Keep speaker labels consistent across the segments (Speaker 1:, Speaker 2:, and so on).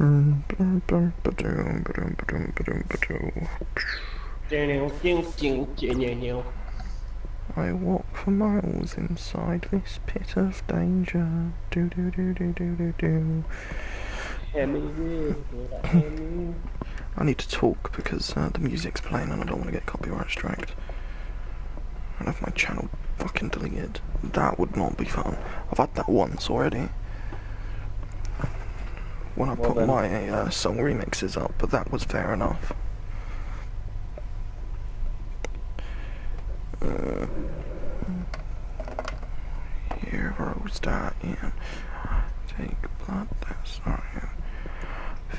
Speaker 1: I walk for miles inside this pit of danger. Do do do do do do do. I need to talk because the music's playing and I don't want to get copyright striked. I'd have my channel fucking deleted. That would not be fun. I've had that once already. When I put my song remixes up, but that was fair enough. Heroes dying. Take blood, that's not you.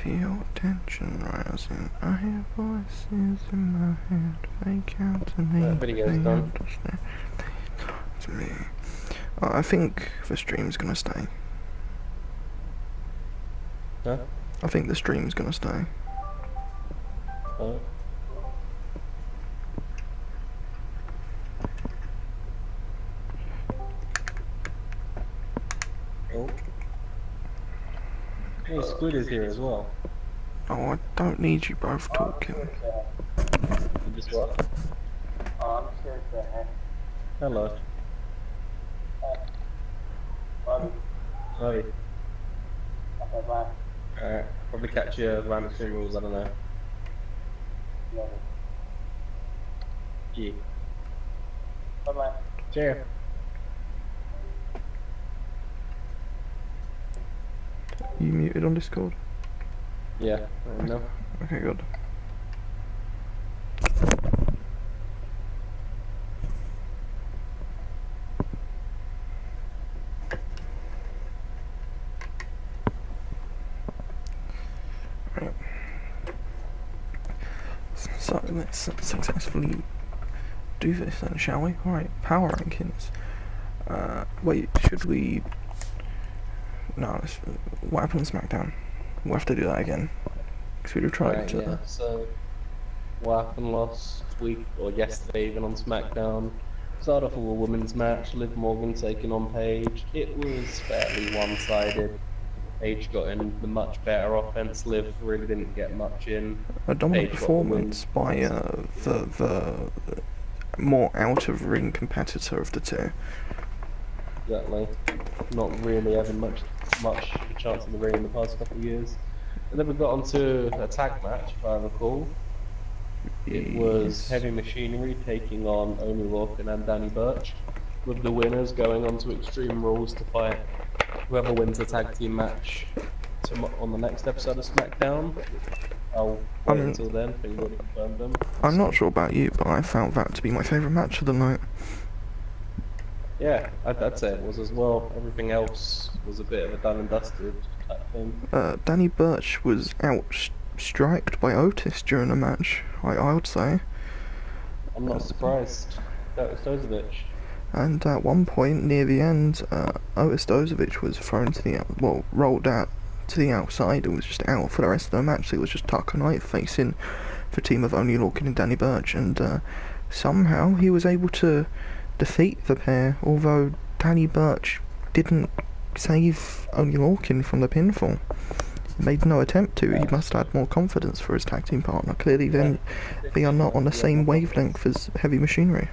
Speaker 1: Feel tension rising. I hear voices in my head. Fake out to me.
Speaker 2: That video's done.
Speaker 1: To me. I think the stream's gonna stay.
Speaker 2: Huh?
Speaker 1: I think the stream's gonna stay.
Speaker 2: Oh. Oh. Hey, Squid is here as well.
Speaker 1: Oh, I don't need you both talking.
Speaker 2: You just what? Hello. Hi. Alright, probably catch you around the stream rules, I don't know. Yeah. Bye-bye. Cheers.
Speaker 1: You muted on Discord?
Speaker 2: Yeah, I know.
Speaker 1: Okay, good. Right. So let's successfully do this then, shall we? Alright, power rankings. Wait, should we... No, what happened on SmackDown? We'll have to do that again. Because we'd have tried to...
Speaker 2: Yeah, so... What happened last week, or yesterday even on SmackDown? Started off with a women's match, Liv Morgan taking on Paige. It was fairly one-sided. Paige got in the much better offense, Liv really didn't get much in.
Speaker 1: A dominant performance by the more out-of-ring competitor of the two.
Speaker 2: Exactly. Not really having much chance in the ring in the past couple of years. And then we got onto a tag match, if I recall. It was Heavy Machinery taking on Oney Lorcan and Danny Burch, with the winners going on to Extreme Rules to fight whoever wins the tag team match on the next episode of SmackDown. I'll wait until then, but you've already confirmed them.
Speaker 1: I'm not sure about you, but I found that to be my favourite match of the night.
Speaker 2: Yeah, I'd say it was as well. Everything else was a bit of a done and dusted type thing.
Speaker 1: Danny Burch was outstriked by Otis during the match, I would say.
Speaker 2: I'm not surprised. That was Dozovic.
Speaker 1: And at one point near the end, Otis Dozovic was thrown to the rolled out to the outside and was just out for the rest of the match. So it was just Tucker Knight facing the team of Oney Lorcan and Danny Burch, and somehow he was able to defeat the pair, although Danny Burch didn't save Oney Lorcan from the pinfall. He made no attempt to. He must have had more confidence for his tag team partner. Clearly then they are not on the same wavelength as Heavy Machinery.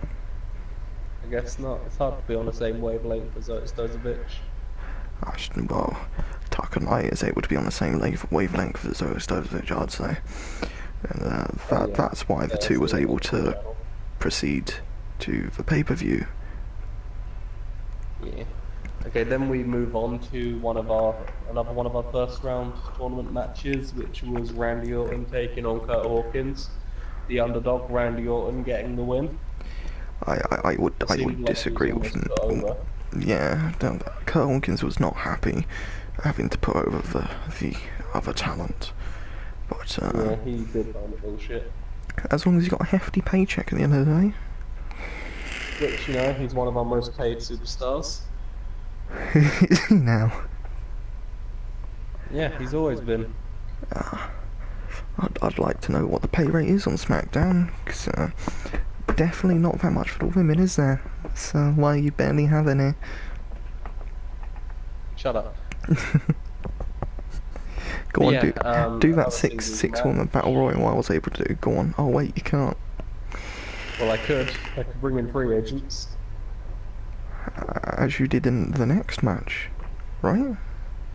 Speaker 2: I guess not. It's hard to be on the same wavelength as Otis Dozovic.
Speaker 1: Well, Tucker Knight is able to be on the same wavelength as Otis Dozovic, I'd say. And that's why the two was able to proceed to the pay-per-view.
Speaker 2: Yeah. Okay, then we move on to another one of our first round tournament matches, which was Randy Orton taking on Kurt Hawkins. The underdog, Randy Orton, getting the win.
Speaker 1: I would disagree with him. Yeah, Kurt Hawkins was not happy having to put over the other talent. But
Speaker 2: yeah, he did find it bullshit.
Speaker 1: As long as he got a hefty paycheck at the end of the day.
Speaker 2: Which, you know, he's one of our most paid superstars.
Speaker 1: Is he now?
Speaker 2: Yeah, he's always been.
Speaker 1: I'd like to know what the pay rate is on SmackDown, because definitely not that much for the women, is there? So why you barely have any?
Speaker 2: Shut up.
Speaker 1: Go on,
Speaker 2: Yeah,
Speaker 1: do that
Speaker 2: another singles
Speaker 1: six
Speaker 2: match.
Speaker 1: woman battle royal I was able to do. Go on. Oh wait, you can't.
Speaker 2: Well, I could. I could bring in free agents.
Speaker 1: As you did in the next match, right?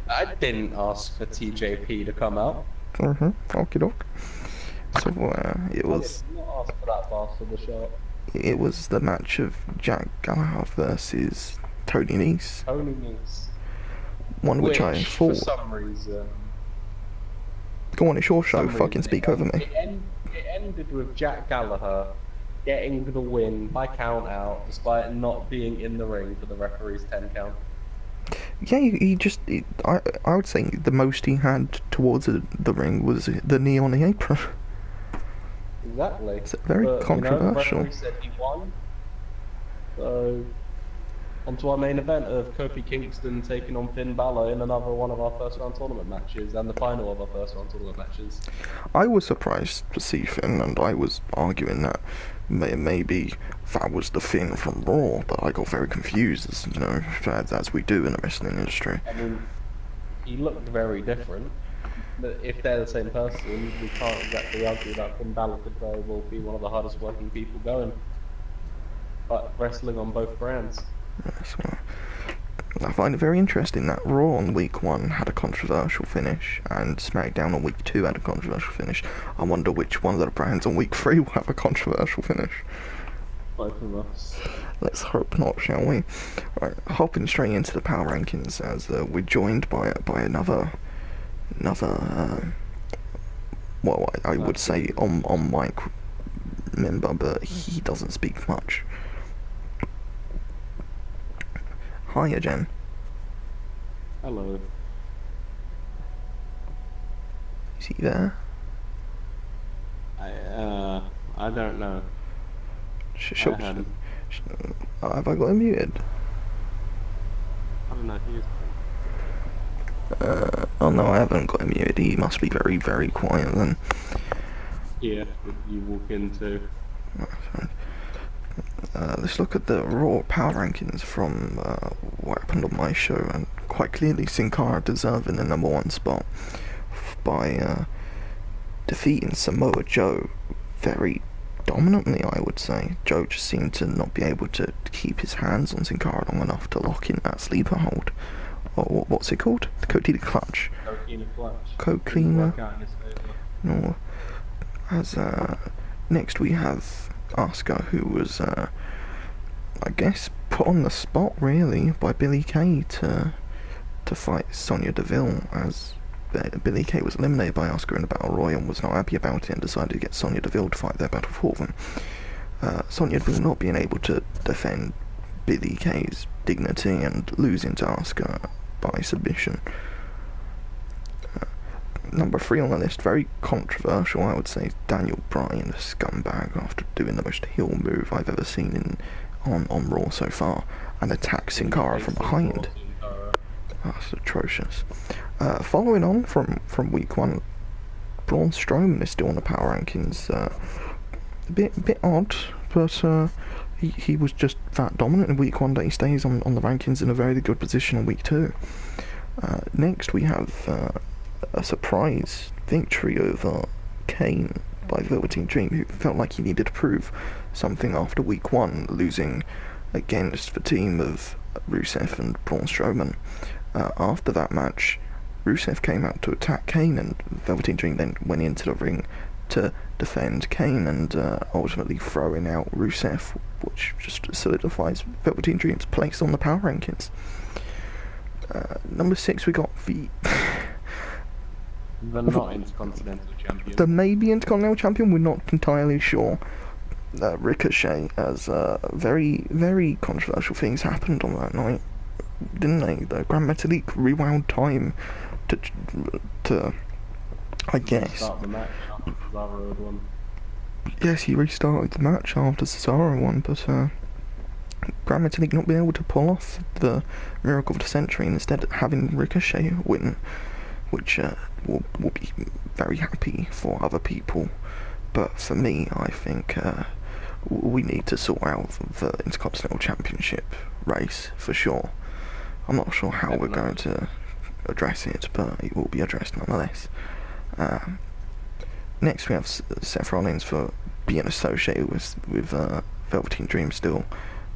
Speaker 2: I didn't ask for TJP to come out.
Speaker 1: Okie doke. So it
Speaker 2: I did
Speaker 1: was
Speaker 2: not ask for that bastard to show up.
Speaker 1: the match of Jack Gallagher versus Tony Nese,
Speaker 2: Tony Nese.
Speaker 1: one which I
Speaker 2: Which, for
Speaker 1: thought.
Speaker 2: some reason,
Speaker 1: Go on, it's your show. Fucking speak over me.
Speaker 2: it ended with Jack Gallagher getting the win by count out, despite not being in the ring for the referee's 10 count.
Speaker 1: Yeah, I would say the most he had towards the ring was the knee on the apron.
Speaker 2: Exactly.
Speaker 1: It's very
Speaker 2: But,
Speaker 1: controversial.
Speaker 2: the referee said he won. So, on to our main event of Kofi Kingston taking on Finn Balor in another one of our first round tournament matches, and the final of our first round tournament matches.
Speaker 1: I was surprised to see Finn, and I was arguing that maybe that was the Finn from Raw, but I got very confused, as we do in the wrestling industry.
Speaker 2: I mean, he looked very different. But if they're the same person, we can't exactly argue that Finn Balor could very well be one of the hardest working people going. But wrestling on both brands.
Speaker 1: Yes, well, I find it very interesting that Raw on week 1 had a controversial finish, and SmackDown on week 2 had a controversial finish. I wonder which one of the brands on week 3 will have a controversial finish.
Speaker 2: Both of us.
Speaker 1: Let's hope not, shall we? Right, hopping straight into the power rankings, as we're joined by another well, I would say on mic member, but he doesn't speak much. Hiya, Jen.
Speaker 2: Hello.
Speaker 1: Is he there?
Speaker 2: I don't know.
Speaker 1: Have I got him muted?
Speaker 2: I don't know.
Speaker 1: Oh no, I haven't got him muted. He must be very, very quiet then.
Speaker 2: Yeah, you walk into.
Speaker 1: Let's look at the Raw power rankings from what happened on my show, and quite clearly Sin Cara deserving the #1 spot by defeating Samoa Joe very dominantly, I would say. Joe just seemed to not be able to keep his hands on Sin Cara long enough to lock in that sleeper hold. Or what's it called? The Coquina Clutch. Coquina. No. As next we have Asuka, who was I guess put on the spot really by Billie Kay to fight Sonya Deville, as Billie Kay was eliminated by Asuka in the Battle Royal and was not happy about it and decided to get Sonya Deville to fight their battle for them. Sonya Deville not being able to defend Billie Kay's dignity and losing to Asuka by submission. Number 3 on the list, very controversial, I would say, Daniel Bryan, the scumbag, after doing the most heel move I've ever seen on Raw so far, and attack Sin Cara from behind. That's atrocious. Following on from week 1, Braun Strowman is still on the power rankings. A bit odd, but he was just that dominant in week 1 that he stays on the rankings in a very good position in week 2. Next we have a surprise victory over Kane by Velveteen Dream, who felt like he needed to prove something after week 1, losing against the team of Rusev and Braun Strowman. After that match, Rusev came out to attack Kane, and Velveteen Dream then went into the ring to defend Kane and ultimately throwing out Rusev, which just solidifies Velveteen Dream's place on the power rankings. Number 6, we got the
Speaker 2: not Intercontinental Champion.
Speaker 1: The maybe Intercontinental Champion, we're not entirely sure. Ricochet, as very, very controversial things happened on that night, didn't they? The Grand Metalik rewound time to I guess.
Speaker 2: Start the match after Cesaro had won.
Speaker 1: Yes, he restarted the match after Cesaro won, but Grand Metalik not being able to pull off the Miracle of the Century, and instead having Ricochet win, which will be very happy for other people, but for me, I think we need to sort out the Intercontinental Championship race for sure. I'm not sure how we're going to address it, but it will be addressed nonetheless. Next we have Seth Rollins for being associated with Velveteen Dream still.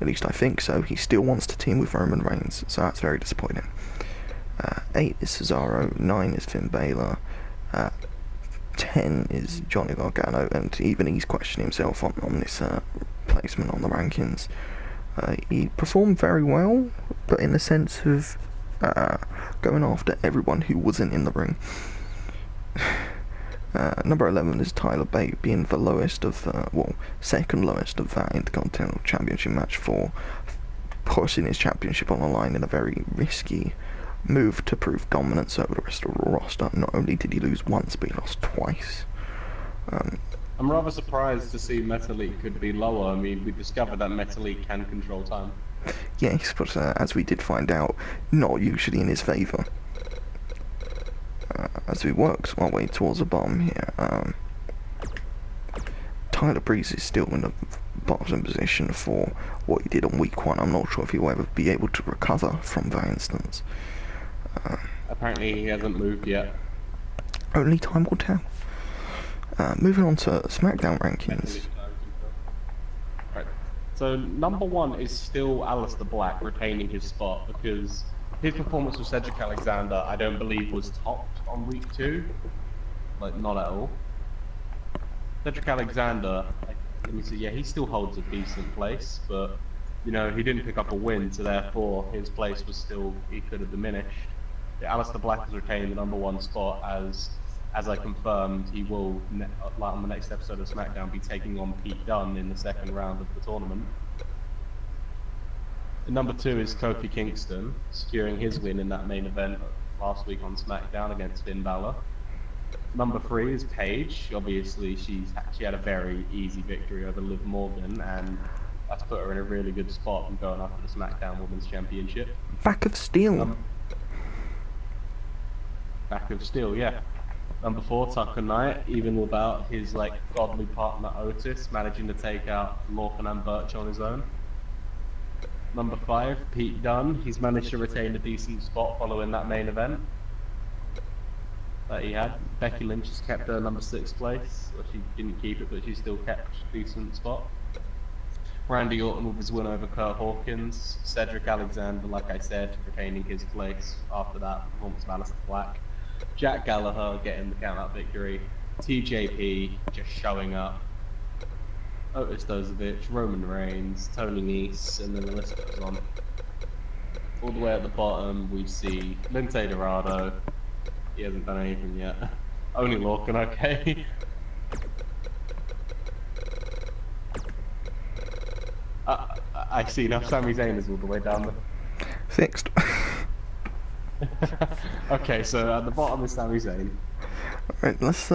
Speaker 1: At least I think so. He still wants to team with Roman Reigns, so that's very disappointing. 8 is Cesaro, 9 is Finn Balor, 10 is Johnny Gargano, and even he's questioning himself on this placement on the rankings. He performed very well, but in the sense of going after everyone who wasn't in the ring. Number 11 is Tyler Bate, being the lowest of, second lowest of that Intercontinental Championship match for putting his championship on the line in a very risky move to prove dominance over the rest of the roster. Not only did he lose once, but he lost twice.
Speaker 2: I'm rather surprised to see Metalik could be lower. I mean, we discovered that Metalik can control time.
Speaker 1: Yes, but as we did find out, not usually in his favour. As we work our way towards the bottom here, Tyler Breeze is still in the bottom position for what he did on week 1. I'm not sure if he'll ever be able to recover from that instance.
Speaker 2: Apparently he hasn't moved yet.
Speaker 1: Only time will tell. Moving on to SmackDown rankings.
Speaker 2: Right. So number 1 is still Aleister Black retaining his spot because his performance with Cedric Alexander, I don't believe, was topped on week 2. Like, not at all. Cedric Alexander, let me see, yeah, he still holds a decent place, but, you know, he didn't pick up a win, so therefore his place was still, he could have diminished. Yeah, Aleister Black has retained the number 1 spot as I confirmed, he will, like on the next episode of SmackDown, be taking on Pete Dunne in the second round of the tournament. Number 2 is Kofi Kingston, securing his win in that main event last week on SmackDown against Finn Balor. Number 3 is Paige. Obviously, she had a very easy victory over Liv Morgan, and that's put her in a really good spot in going after the SmackDown Women's Championship.
Speaker 1: Back of steel.
Speaker 2: Back of steel, yeah. Number 4, Tucker Knight, even without his godly partner Otis, managing to take out Lorcan and Birch on his own. Number 5, Pete Dunne. He's managed to retain a decent spot following that main event that he had. Becky Lynch has kept her number 6 place. Well, she didn't keep it, but she still kept a decent spot. Randy Orton with his win over Kurt Hawkins. Cedric Alexander, like I said, retaining his place after that performance of Aleister Black. Jack Gallagher getting the count-out victory. TJP just showing up. Otis Dozovic, Roman Reigns, Tony Nese, and then the list goes on. All the way at the bottom, we see Lince Dorado. He hasn't done anything yet. Only Lorcan, okay. I see now. Sami Zayn is all the way down there.
Speaker 1: Fixed.
Speaker 2: Okay, so at the bottom is Sami Zayn.
Speaker 1: Alright, let's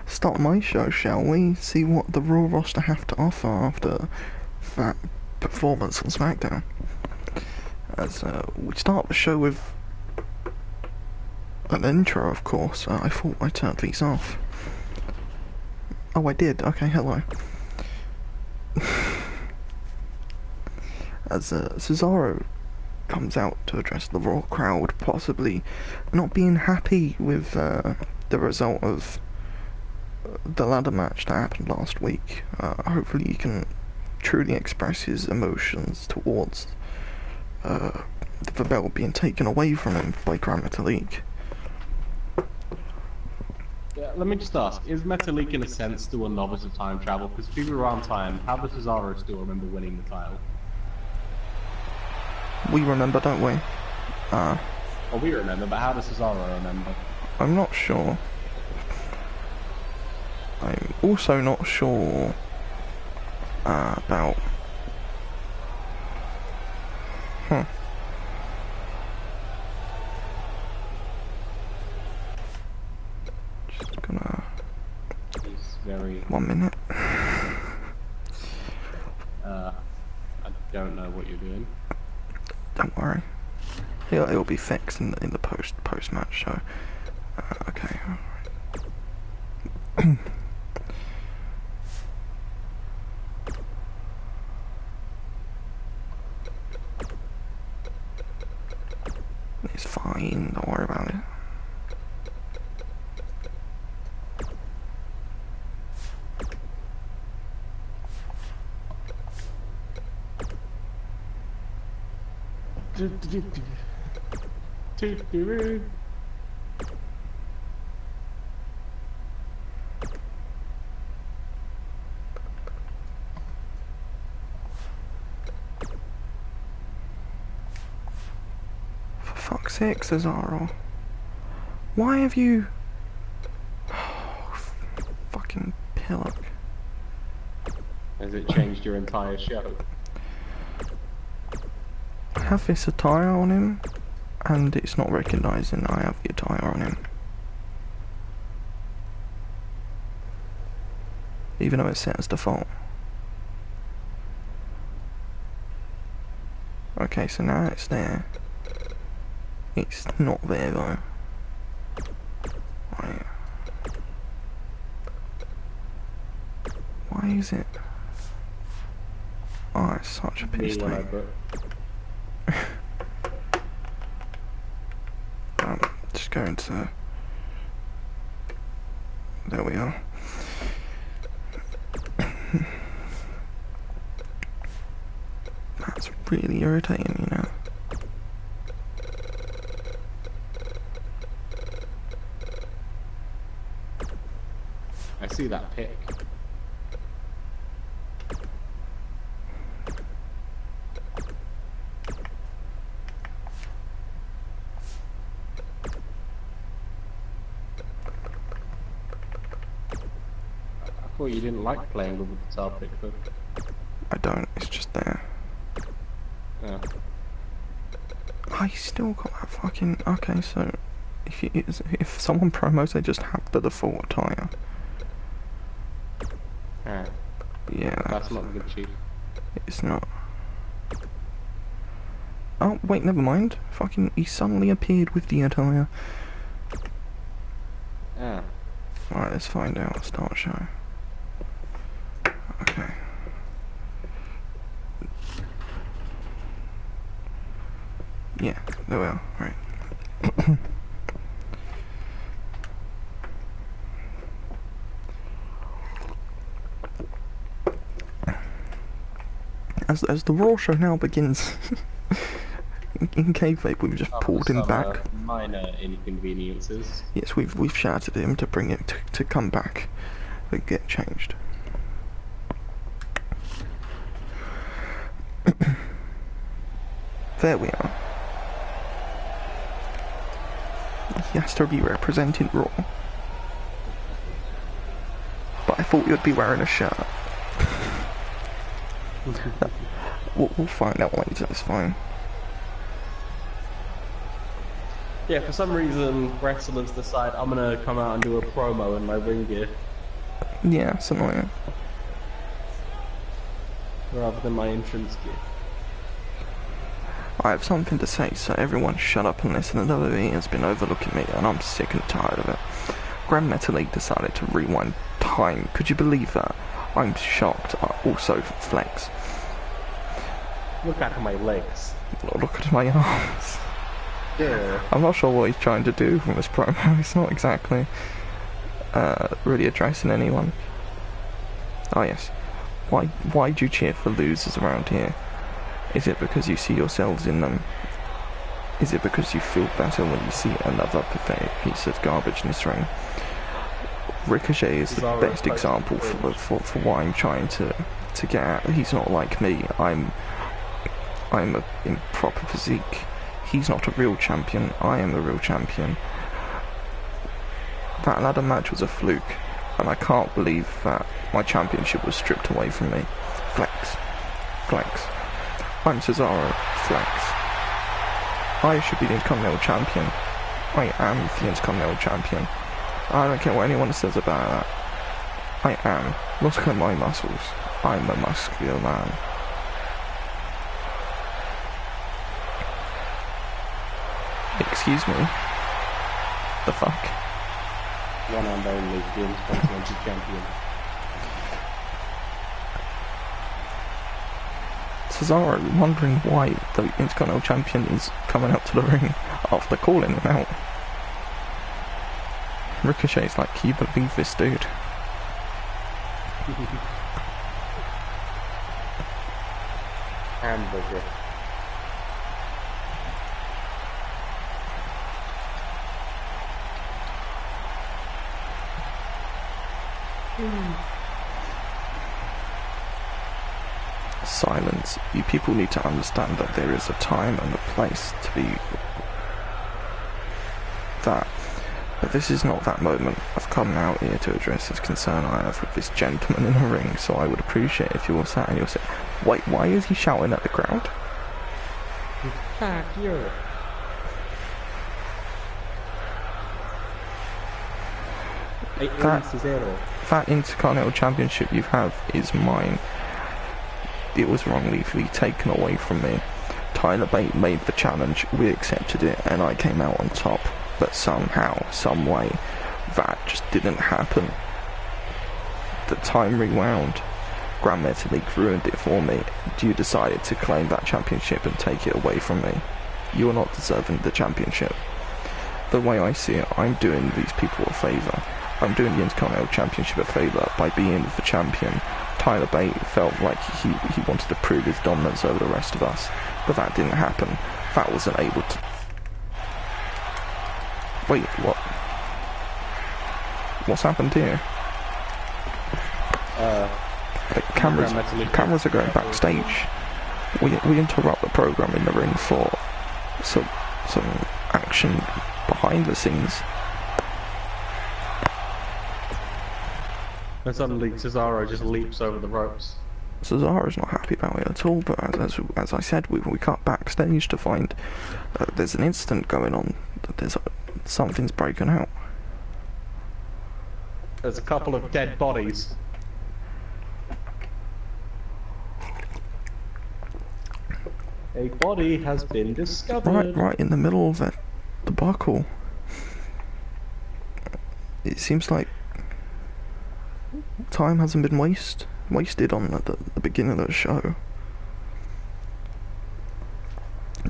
Speaker 1: start my show, shall we? See what the Raw roster have to offer after that performance on SmackDown. As we start the show with an intro, of course. I thought I turned these off. Oh, I did. Okay, hello. As Cesaro comes out to address the Raw crowd, possibly not being happy with the result of the ladder match that happened last week. Hopefully he can truly express his emotions towards the belt being taken away from him by Grand Metalik.
Speaker 2: Yeah, let me just ask, is Metalik in a sense still a novice of time travel? Because if he were on time, how does Cesaro still remember winning the title?
Speaker 1: We remember, don't we?
Speaker 2: Well, we remember, but how does Cesaro remember?
Speaker 1: I'm not sure. I'm also not sure about... Just gonna...
Speaker 2: He's very...
Speaker 1: 1 minute.
Speaker 2: I don't know what you're doing.
Speaker 1: Don't worry. It'll be fixed in the post match show. Okay. It's fine, don't worry about it. For fuck's sake, Cesaro. Why have you... fucking pillock.
Speaker 2: Has it changed your entire show?
Speaker 1: I have this attire on him, and it's not recognising I have the attire on him. Even though it's set as default. Okay, so now it's there. It's not there though. Right. Why is it? Oh, it's such a piss take. Just going to... There we are. That's really irritating, you know.
Speaker 2: I see that pick. I thought you didn't like playing with the guitar pick, but...
Speaker 1: I don't, it's just there.
Speaker 2: Yeah.
Speaker 1: I still got that fucking... Okay, so... If someone promos, they just have the default attire.
Speaker 2: Yeah.
Speaker 1: Yeah,
Speaker 2: That's not good cheap.
Speaker 1: It's not. Oh, wait, never mind. Fucking, he suddenly appeared with the attire.
Speaker 2: Yeah.
Speaker 1: Alright, let's find out. Start show. Okay. Yeah, there we are. Right. As the Raw show now begins, in kayfabe we've just pulled him back.
Speaker 2: Minor inconveniences.
Speaker 1: Yes, we've shouted at him to bring him to come back, but get changed. There we are. He has to be representing Raw. But I thought you'd be wearing a shirt. We'll find out later, it's fine.
Speaker 2: Yeah, for some reason, wrestlers decide I'm gonna come out and do a promo in my ring gear.
Speaker 1: Yeah, it's annoying.
Speaker 2: Rather than my entrance gear.
Speaker 1: I have something to say, so everyone shut up and listen. The WWE has been overlooking me, and I'm sick and tired of it. Grand Metal League decided to rewind time. Could you believe that? I'm shocked. Also, Flex.
Speaker 2: Look at my legs.
Speaker 1: Look at my arms.
Speaker 2: Yeah.
Speaker 1: I'm not sure what he's trying to do from this promo. It's not exactly really addressing anyone. Oh yes. Why do you cheer for losers around here? Is it because you see yourselves in them? Is it because you feel better when you see another pathetic piece of garbage in this ring? Ricochet is the best example for what I'm trying to get at. He's not like me. I'm a improper physique. He's not a real champion. I am the real champion. That ladder match was a fluke, and I can't believe that my championship was stripped away from me. Flex. Flex. I'm Cesaro. Flex. I should be the Intercontinental Champion. I am the Intercontinental Champion. I don't care what anyone says about that. I am. Look at my muscles. I'm a muscular man. Excuse me? The fuck?
Speaker 2: One and only, the Intercontinental Champion.
Speaker 1: Cesaro wondering why the Intercontinental Champion is coming out to the ring after calling him out. Ricochet's like, can you believe this dude?
Speaker 2: Hamburger.
Speaker 1: Silence. You people need to understand that there is a time and a place to be that. But this is not that moment. I've come out here to address this concern I have with this gentleman in the ring, so I would appreciate if you all sat and you'll say, wait, why is he shouting at the crowd?
Speaker 2: Fuck you.
Speaker 1: That Intercontinental Championship you have is mine. It was wrongly taken away from me. Tyler Bate made the challenge, we accepted it, and I came out on top. But somehow, some way, that just didn't happen. The time rewound. Grand Metalik ruined it for me. You decided to claim that championship and take it away from me. You are not deserving the championship. The way I see it, I'm doing these people a favour. I'm doing the Intercontinental Championship a favour by being the champion. Tyler Bate felt like he wanted to prove his dominance over the rest of us, but that didn't happen. That wasn't able to... Wait, what? What's happened here? The cameras are going backstage. We interrupt the program in the ring for some action behind the scenes.
Speaker 2: And suddenly Cesaro just leaps over the ropes.
Speaker 1: Cesaro's not happy about it at all, but as I said, we cut backstage to find there's an incident going on. Something's broken out.
Speaker 2: There's a couple of dead bodies. A body has been discovered.
Speaker 1: Right in the middle of that debacle. It seems like time hasn't been wasted on the beginning of the show.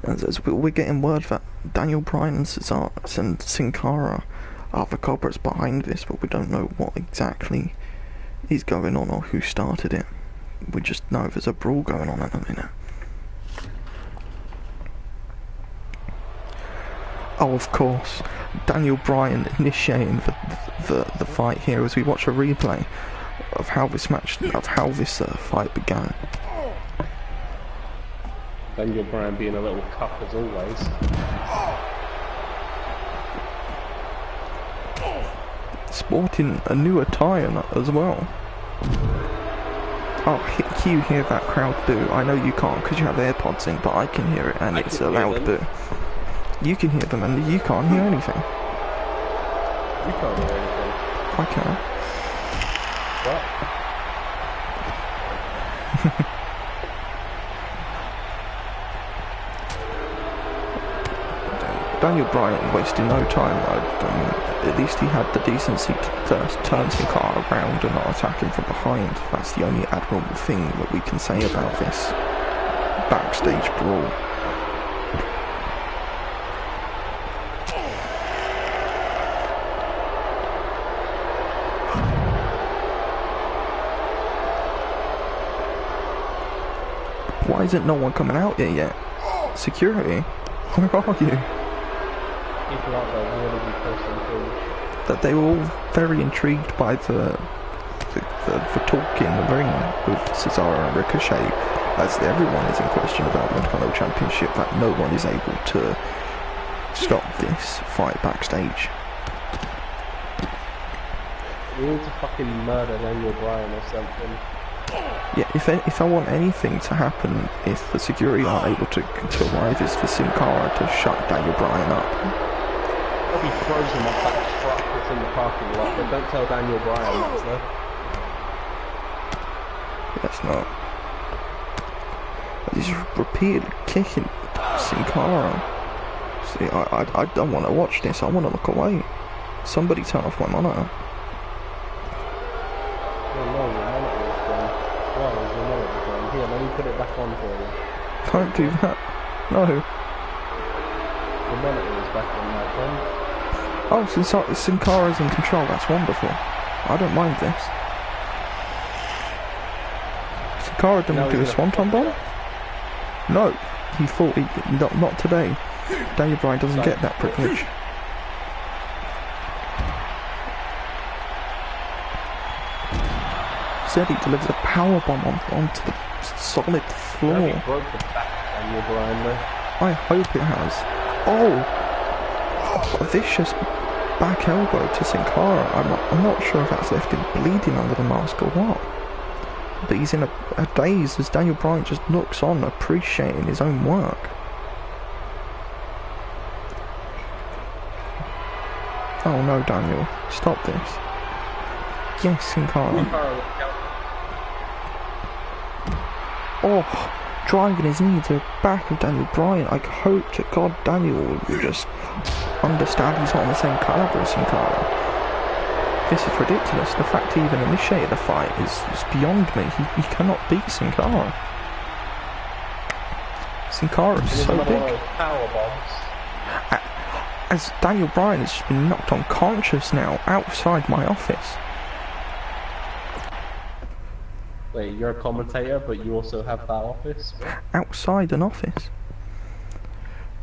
Speaker 1: As we're getting word that Daniel Bryan and Cesaro and Sin Cara are the culprits behind this, but we don't know what exactly is going on or who started it. We just know there's a brawl going on at the minute. Oh, of course, Daniel Bryan initiating the fight here as we watch a replay of how this fight began.
Speaker 2: Daniel Bryan being a little cuck as always.
Speaker 1: Sporting a new attire as well. Oh, can you hear that crowd boo? I know you can't because you have AirPods in, but I can hear it, and it's a loud boo. You can hear them and you can't hear anything.
Speaker 2: You can't hear anything.
Speaker 1: I can.
Speaker 2: What?
Speaker 1: Daniel Bryan wasted no time. At least he had the decency to turn Sin Cara around and not attack him from behind. That's the only admirable thing that we can say about this backstage brawl. Why isn't no one coming out here yet? Security? Where are you?
Speaker 2: People out there really posting things.
Speaker 1: That they were all very intrigued by the talk in the ring with Cesaro and Ricochet, as everyone is in question about the Intercontinental Championship, that no one is able to stop this fight backstage.
Speaker 2: We need to fucking murder Daniel Bryan or something.
Speaker 1: Yeah, if I want anything to happen, if the security aren't able to arrive, is for Sin Cara to shut Daniel Bryan up.
Speaker 2: They'll be frozen off that truck that's in the parking lot, but don't tell Daniel Bryan that's there.
Speaker 1: That's not. He's repeatedly kicking Sin Cara. See, I don't want to watch this, I want to look away. Somebody turn off my monitor.
Speaker 2: Oh no, your monitor is gone. Well, your monitor is gone. Here, Let me put it back on for you.
Speaker 1: Don't do that. No.
Speaker 2: The monitor is back on now,
Speaker 1: Oh, Sin Cara's in control. That's wonderful. I don't mind this. Sin Cara didn't do a swanton bomb? No. He thought not today. Daniel Bryan doesn't get that privilege. Said he delivers a power bomb onto the solid floor.
Speaker 2: He broke the back of Daniel Bryan there.
Speaker 1: I hope it has. Oh, a vicious back elbow to Sin Cara. I'm not sure if that's left him bleeding under the mask or what. But he's in a daze as Daniel Bryan just looks on, appreciating his own work. Oh no, Daniel, stop this. Yes, Sin Cara. Oh, driving his knee to the back of Daniel Bryan. I hope to God Daniel will just understand he's not on the same caliber as Sin Cara. This is ridiculous. The fact he even initiated the fight is beyond me. He cannot beat Sin Cara. Sin Cara is so big.
Speaker 2: Power bombs.
Speaker 1: As Daniel Bryan has just been knocked unconscious now outside my office.
Speaker 2: Wait, you're a commentator, but you also have that office? What?
Speaker 1: Outside an office.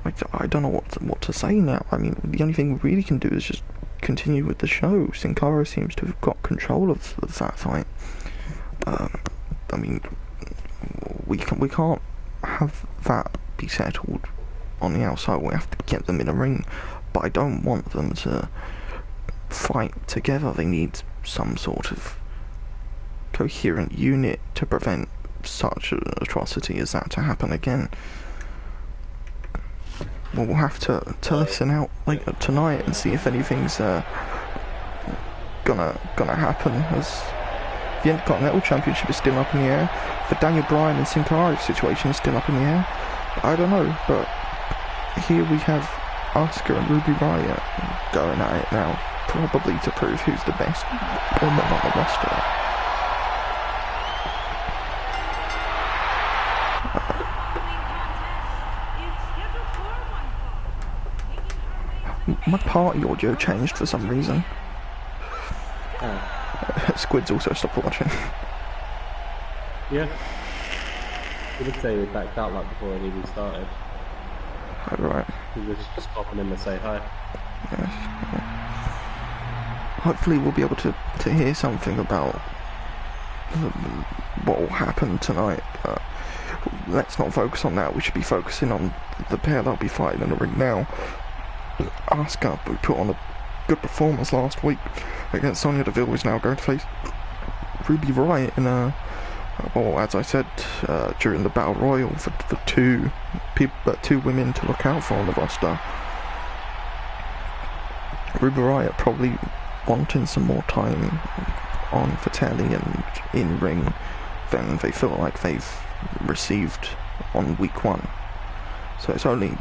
Speaker 1: I don't know what to say now. I mean, the only thing we really can do is just continue with the show. Sin Cara seems to have got control of that fight. I mean, we can't have that be settled on the outside. We have to get them in a ring, but I don't want them to fight together. They need some sort of coherent unit to prevent such an atrocity as that to happen again. We'll have to listen out later tonight and see if anything's gonna happen, as the Intercontinental Championship is still up in the air. The Daniel Bryan and Sin Cara situation is still up in the air. I don't know, but here we have Asuka and Ruby Riott going at it now, probably to prove who's the best woman on the roster. My party audio changed for some reason. Squid's also stopped watching.
Speaker 2: Yeah. You did say we backed out like before it even started.
Speaker 1: Oh, right.
Speaker 2: He was just popping in to say hi.
Speaker 1: Yes. Hopefully we'll be able to hear something about what will happen tonight. Let's not focus on that. We should be focusing on the pair that'll be fighting in the ring now. Asuka, who put on a good performance last week against Sonya Deville, is now going to face Ruby Riott in a, well, as I said during the Battle Royal, for two women to look out for on the roster. Ruby Riott probably wanting some more time on for telly and in ring than they feel like they've received on week 1. So it's only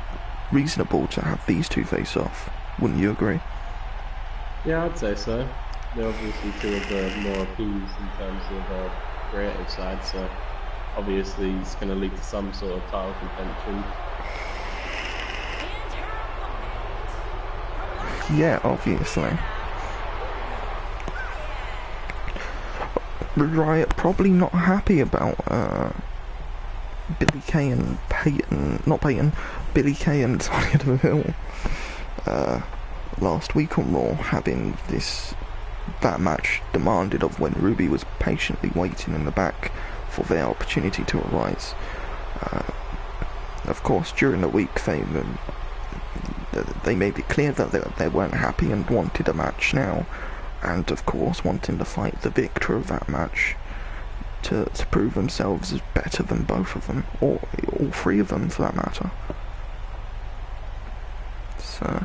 Speaker 1: reasonable to have these two face off. Wouldn't you agree?
Speaker 2: Yeah, I'd say so. They're obviously two of the more appeals in terms of creative side, so obviously it's going to lead to some sort of title contention.
Speaker 1: Yeah, obviously. Riott probably not happy about Billie Kay and Billie Kay and Sonya Deville last week on Raw, having that match demanded of when Ruby was patiently waiting in the back for their opportunity to arise. Of course, during the week they made it clear that they weren't happy and wanted a match now, and of course wanting to fight the victor of that match to prove themselves as better than both of them, or all three of them for that matter. So,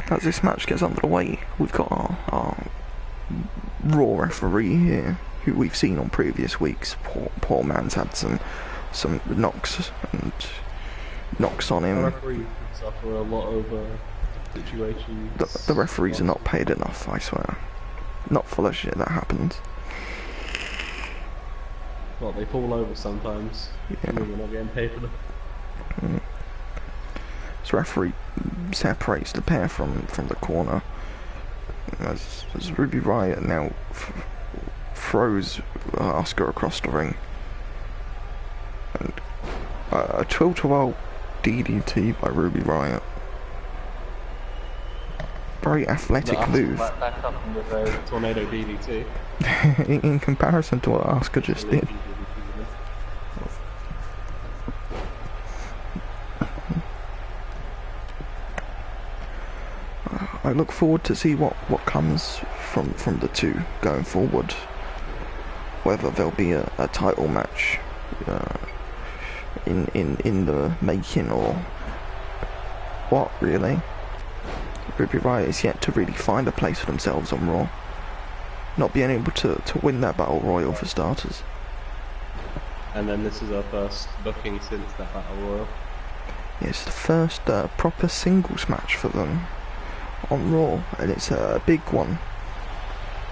Speaker 1: as this match gets underway, we've got our Raw referee here, who we've seen on previous weeks. Poor man's had some knocks on him.
Speaker 2: The referee suffer a lot of situations.
Speaker 1: The referees are not paid enough, I swear. Not full of shit that happens.
Speaker 2: Well, they fall over sometimes.
Speaker 1: Yeah.
Speaker 2: I mean, we're not getting paid for them.
Speaker 1: So referee separates the pair from the corner as Ruby Riott now throws Asuka across the ring, and a 12-12 DDT by Ruby Riott. Very athletic move.
Speaker 2: Back up with a tornado DDT.
Speaker 1: in comparison to what Asuka just did. I look forward to see what comes from the two going forward. Whether there'll be a title match in the making or what, really. Ruby Riott is yet to really find a place for themselves on Raw. Not being able to win that Battle Royal for starters.
Speaker 2: And then this is our first booking since that Battle Royal.
Speaker 1: Yeah, it's the first proper singles match for them on Raw, and it's a big one.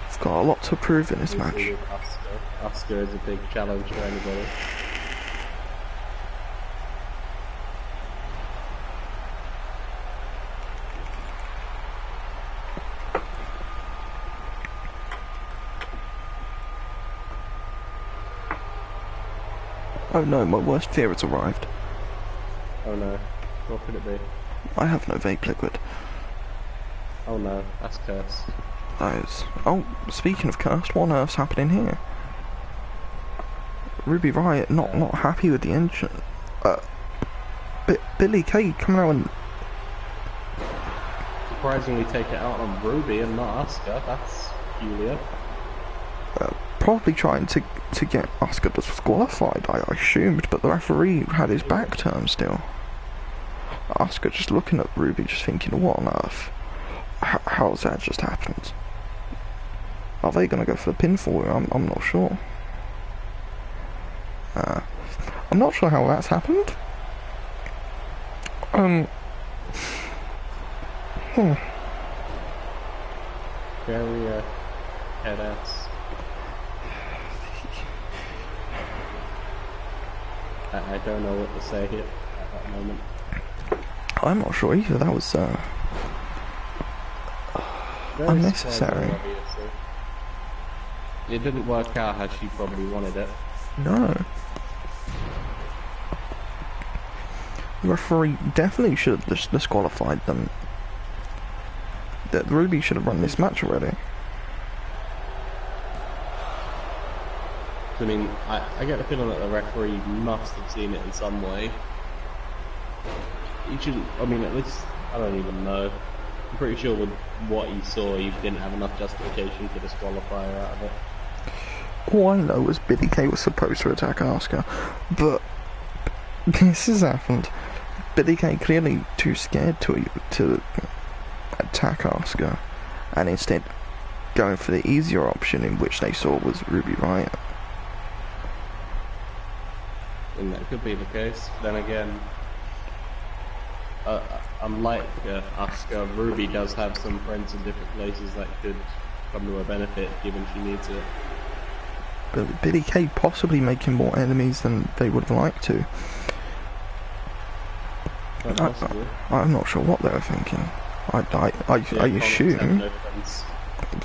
Speaker 1: It's got a lot to prove in this match.
Speaker 2: Asuka is a big challenge for anybody.
Speaker 1: Oh no, my worst fear has arrived.
Speaker 2: Oh no, what could it be?
Speaker 1: I have no vape liquid.
Speaker 2: Oh no, that's cursed.
Speaker 1: Oh, speaking of cursed, what on earth's happening here? Ruby Riott not happy with the engine. Billy Kay coming out and
Speaker 2: surprisingly take it out on Ruby and not Asuka. That's peculiar.
Speaker 1: probably trying to get Asuka disqualified, I assumed, but the referee had his back turned still. Asuka just looking at Ruby, just thinking, what on earth? How's that just happened? Are they going to go for the pinfall? I'm not sure. I'm not sure how that's happened.
Speaker 2: Very headass. I don't know what to say here at that moment.
Speaker 1: I'm not sure either. That was unnecessary.
Speaker 2: It didn't work out how she probably wanted it.
Speaker 1: No. The referee definitely should have just disqualified them. That Ruby should have run this match already.
Speaker 2: I mean, I get the feeling that the referee must have seen it in some way. He shouldn't, I mean, at least, I don't even know. I'm pretty sure with what he saw, he didn't have enough justification to disqualify her out of it.
Speaker 1: All I know was Billy Kay was supposed to attack Asuka, but this has happened. Billy Kay clearly too scared to attack Asuka, and instead going for the easier option, in which they saw was Ruby Riott.
Speaker 2: And that could be the case. Then again, unlike Asuka, Ruby does have some friends in different places that could come to her benefit, given she needs it.
Speaker 1: But Billy Kay possibly making more enemies than they would like to. I'm not sure what they were thinking. I assume the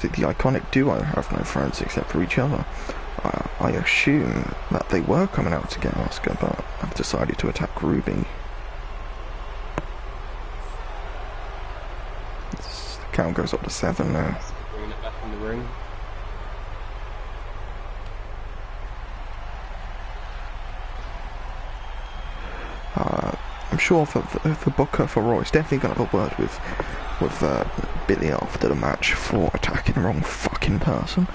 Speaker 1: iconic duo have no friends except for each other. I assume that they were coming out to get Asuka, but have decided to attack Ruby. The count goes up to 7 now.
Speaker 2: Bringing it back in the ring.
Speaker 1: I'm sure the booker for Raw is definitely going to have a word with Billy after the match for attacking the wrong fucking person.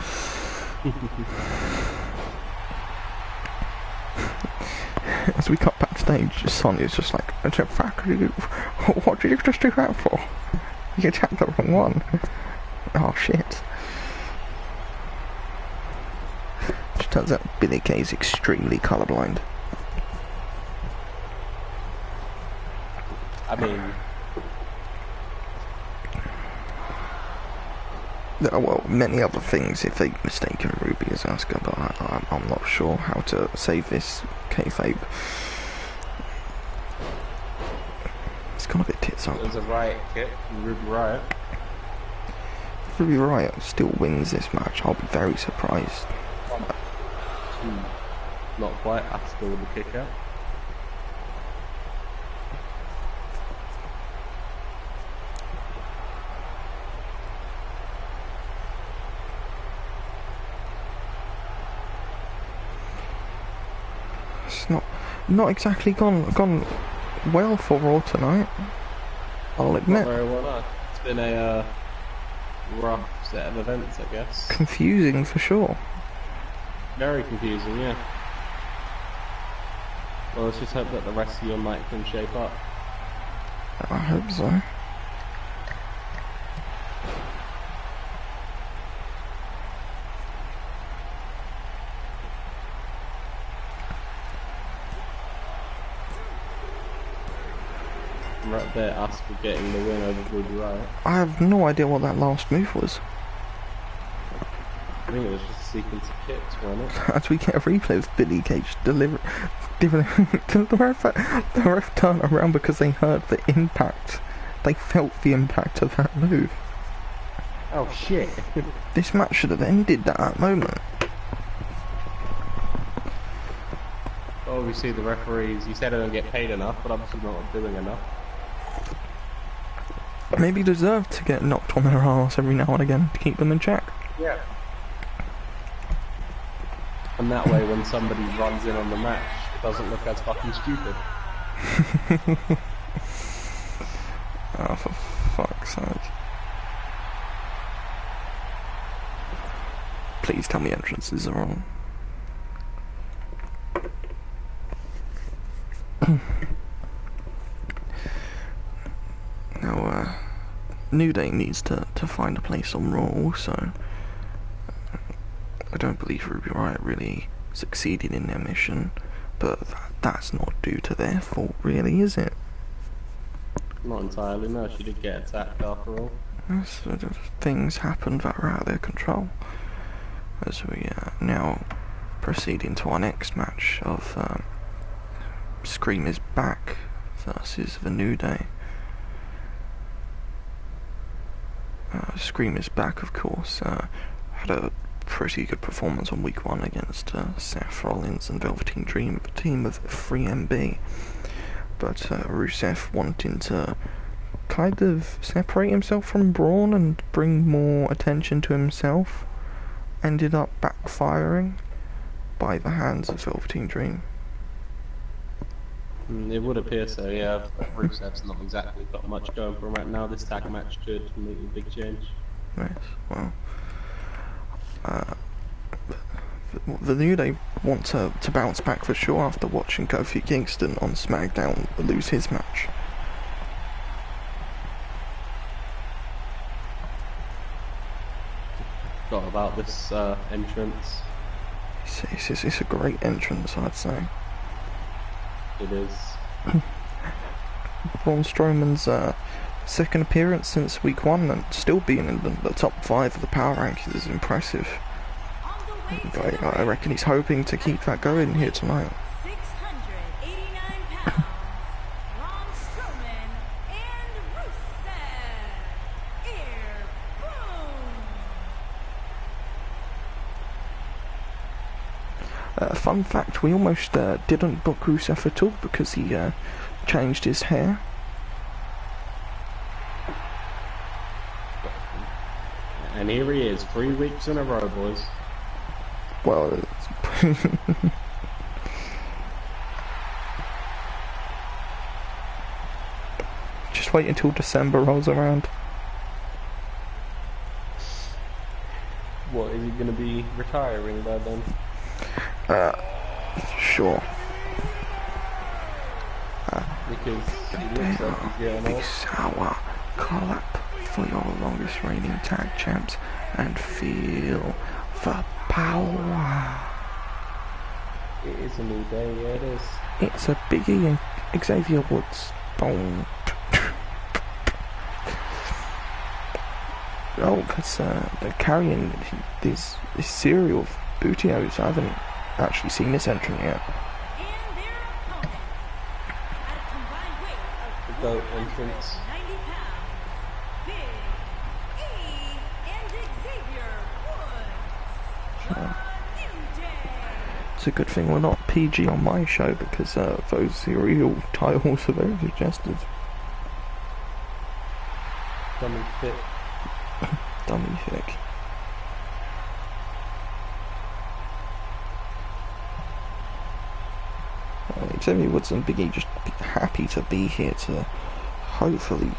Speaker 1: As we cut backstage, Sonya's just like, what did you just do that for? You attacked the wrong one. Oh shit. It turns out Billy Kay is extremely colourblind.
Speaker 2: I mean,
Speaker 1: well, many other things if they mistaken Ruby as Asuka, but I'm not sure how to save this kayfabe. It's gone a bit tits up.
Speaker 2: There's a riot kick from Ruby Riot.
Speaker 1: If Ruby Riot still wins this match, I'll be very surprised.
Speaker 2: Not quite. Asuka with the kick out.
Speaker 1: It's not exactly gone well for Raw tonight, I'll admit.
Speaker 2: Not very well, no. It's been a rough set of events, I guess.
Speaker 1: Confusing for sure.
Speaker 2: Very confusing, yeah. Well, let's just hope that the rest of your night can shape up.
Speaker 1: I hope so.
Speaker 2: Right there, Asuka getting the win over Ruby Riot.
Speaker 1: I have no idea what that last move was.
Speaker 2: I think it was just a sequence of kicks, wasn't it?
Speaker 1: As we get a replay of Billy Cage the ref turned around because they heard the impact. They felt the impact of that move.
Speaker 2: Oh shit.
Speaker 1: This match should have ended at that moment.
Speaker 2: Obviously the referees, you said they don't get paid enough, but obviously not doing enough.
Speaker 1: Maybe deserve to get knocked on their arse every now and again to keep them in check.
Speaker 2: Yeah. And that way when somebody runs in on the match, it doesn't look as fucking stupid.
Speaker 1: Oh, for fuck's sake. Please tell me entrances are on. Now, New Day needs to find a place on Raw also. I don't believe Ruby Riott really succeeded in their mission, but that's not due to their fault really, is it?
Speaker 2: Not entirely, no, she did get attacked after all.
Speaker 1: Things happened that were out of their control. As we now proceed into our next match of Scream is Back versus the New Day. Scream is Back, of course, had a pretty good performance on week 1 against Seth Rollins and Velveteen Dream, a team of 3MB. But Rusev, wanting to kind of separate himself from Braun and bring more attention to himself, ended up backfiring by the hands of Velveteen Dream.
Speaker 2: It would appear so, yeah. Rusev's not exactly got much going for him right now. This tag match could make a big change.
Speaker 1: Yes, well, the New Day want to bounce back for sure after watching Kofi Kingston on SmackDown lose his match.
Speaker 2: Forgot about this entrance.
Speaker 1: It's a great entrance, I'd say.
Speaker 2: It is.
Speaker 1: Braun Strowman's second appearance since week 1 and still being in the top 5 of the power rankings is impressive. I reckon he's hoping to keep that going here tonight.
Speaker 3: 689 pounds, Braun Strowman and Rusev. Boom.
Speaker 1: Fun fact, we almost didn't book Rusev at all because he changed his hair.
Speaker 2: And here he is, 3 weeks in a row, boys.
Speaker 1: Well, just wait until December rolls around.
Speaker 2: What, is he going to be retiring by then?
Speaker 1: Sure.
Speaker 2: Because he looks like he's getting old.
Speaker 1: Sour clap for your longest reigning tag champs and feel the power.
Speaker 2: It is a new day, yeah it is.
Speaker 1: It's a Biggie and Xavier Woods. Boom. Oh, because they're carrying this cereal of Bootios. I haven't actually seen this entrant yet.
Speaker 3: And their opponent, at a combined weight
Speaker 2: The
Speaker 3: of
Speaker 2: goat entrance.
Speaker 3: 490 pounds, Big E and Xavier Woods, the New Day.
Speaker 1: It's a good thing we're not PG on my show because those cereal titles are very suggestive.
Speaker 2: Dummy fit.
Speaker 1: Dummy thick. Xavier Woods and Big E just happy to be here to hopefully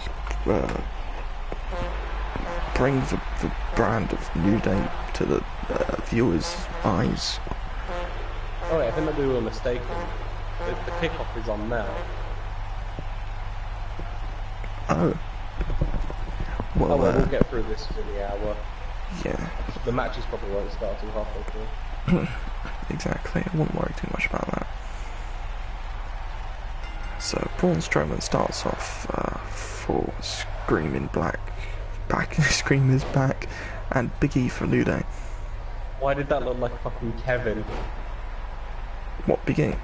Speaker 1: bring the brand of New Day to the viewers' eyes.
Speaker 2: Oh wait, I think that we were mistaken. The kickoff is on now.
Speaker 1: Oh. Well,
Speaker 2: Oh well, we'll get through this in the hour.
Speaker 1: yeah,
Speaker 2: The matches probably won't start till halfway through.
Speaker 1: exactly. I wouldn't worry too much about that. So, Braun Strowman starts off for Screaming Black. Scream is back. And Big E for New Day.
Speaker 2: Why did that look like fucking Kevin?
Speaker 1: What, Big E?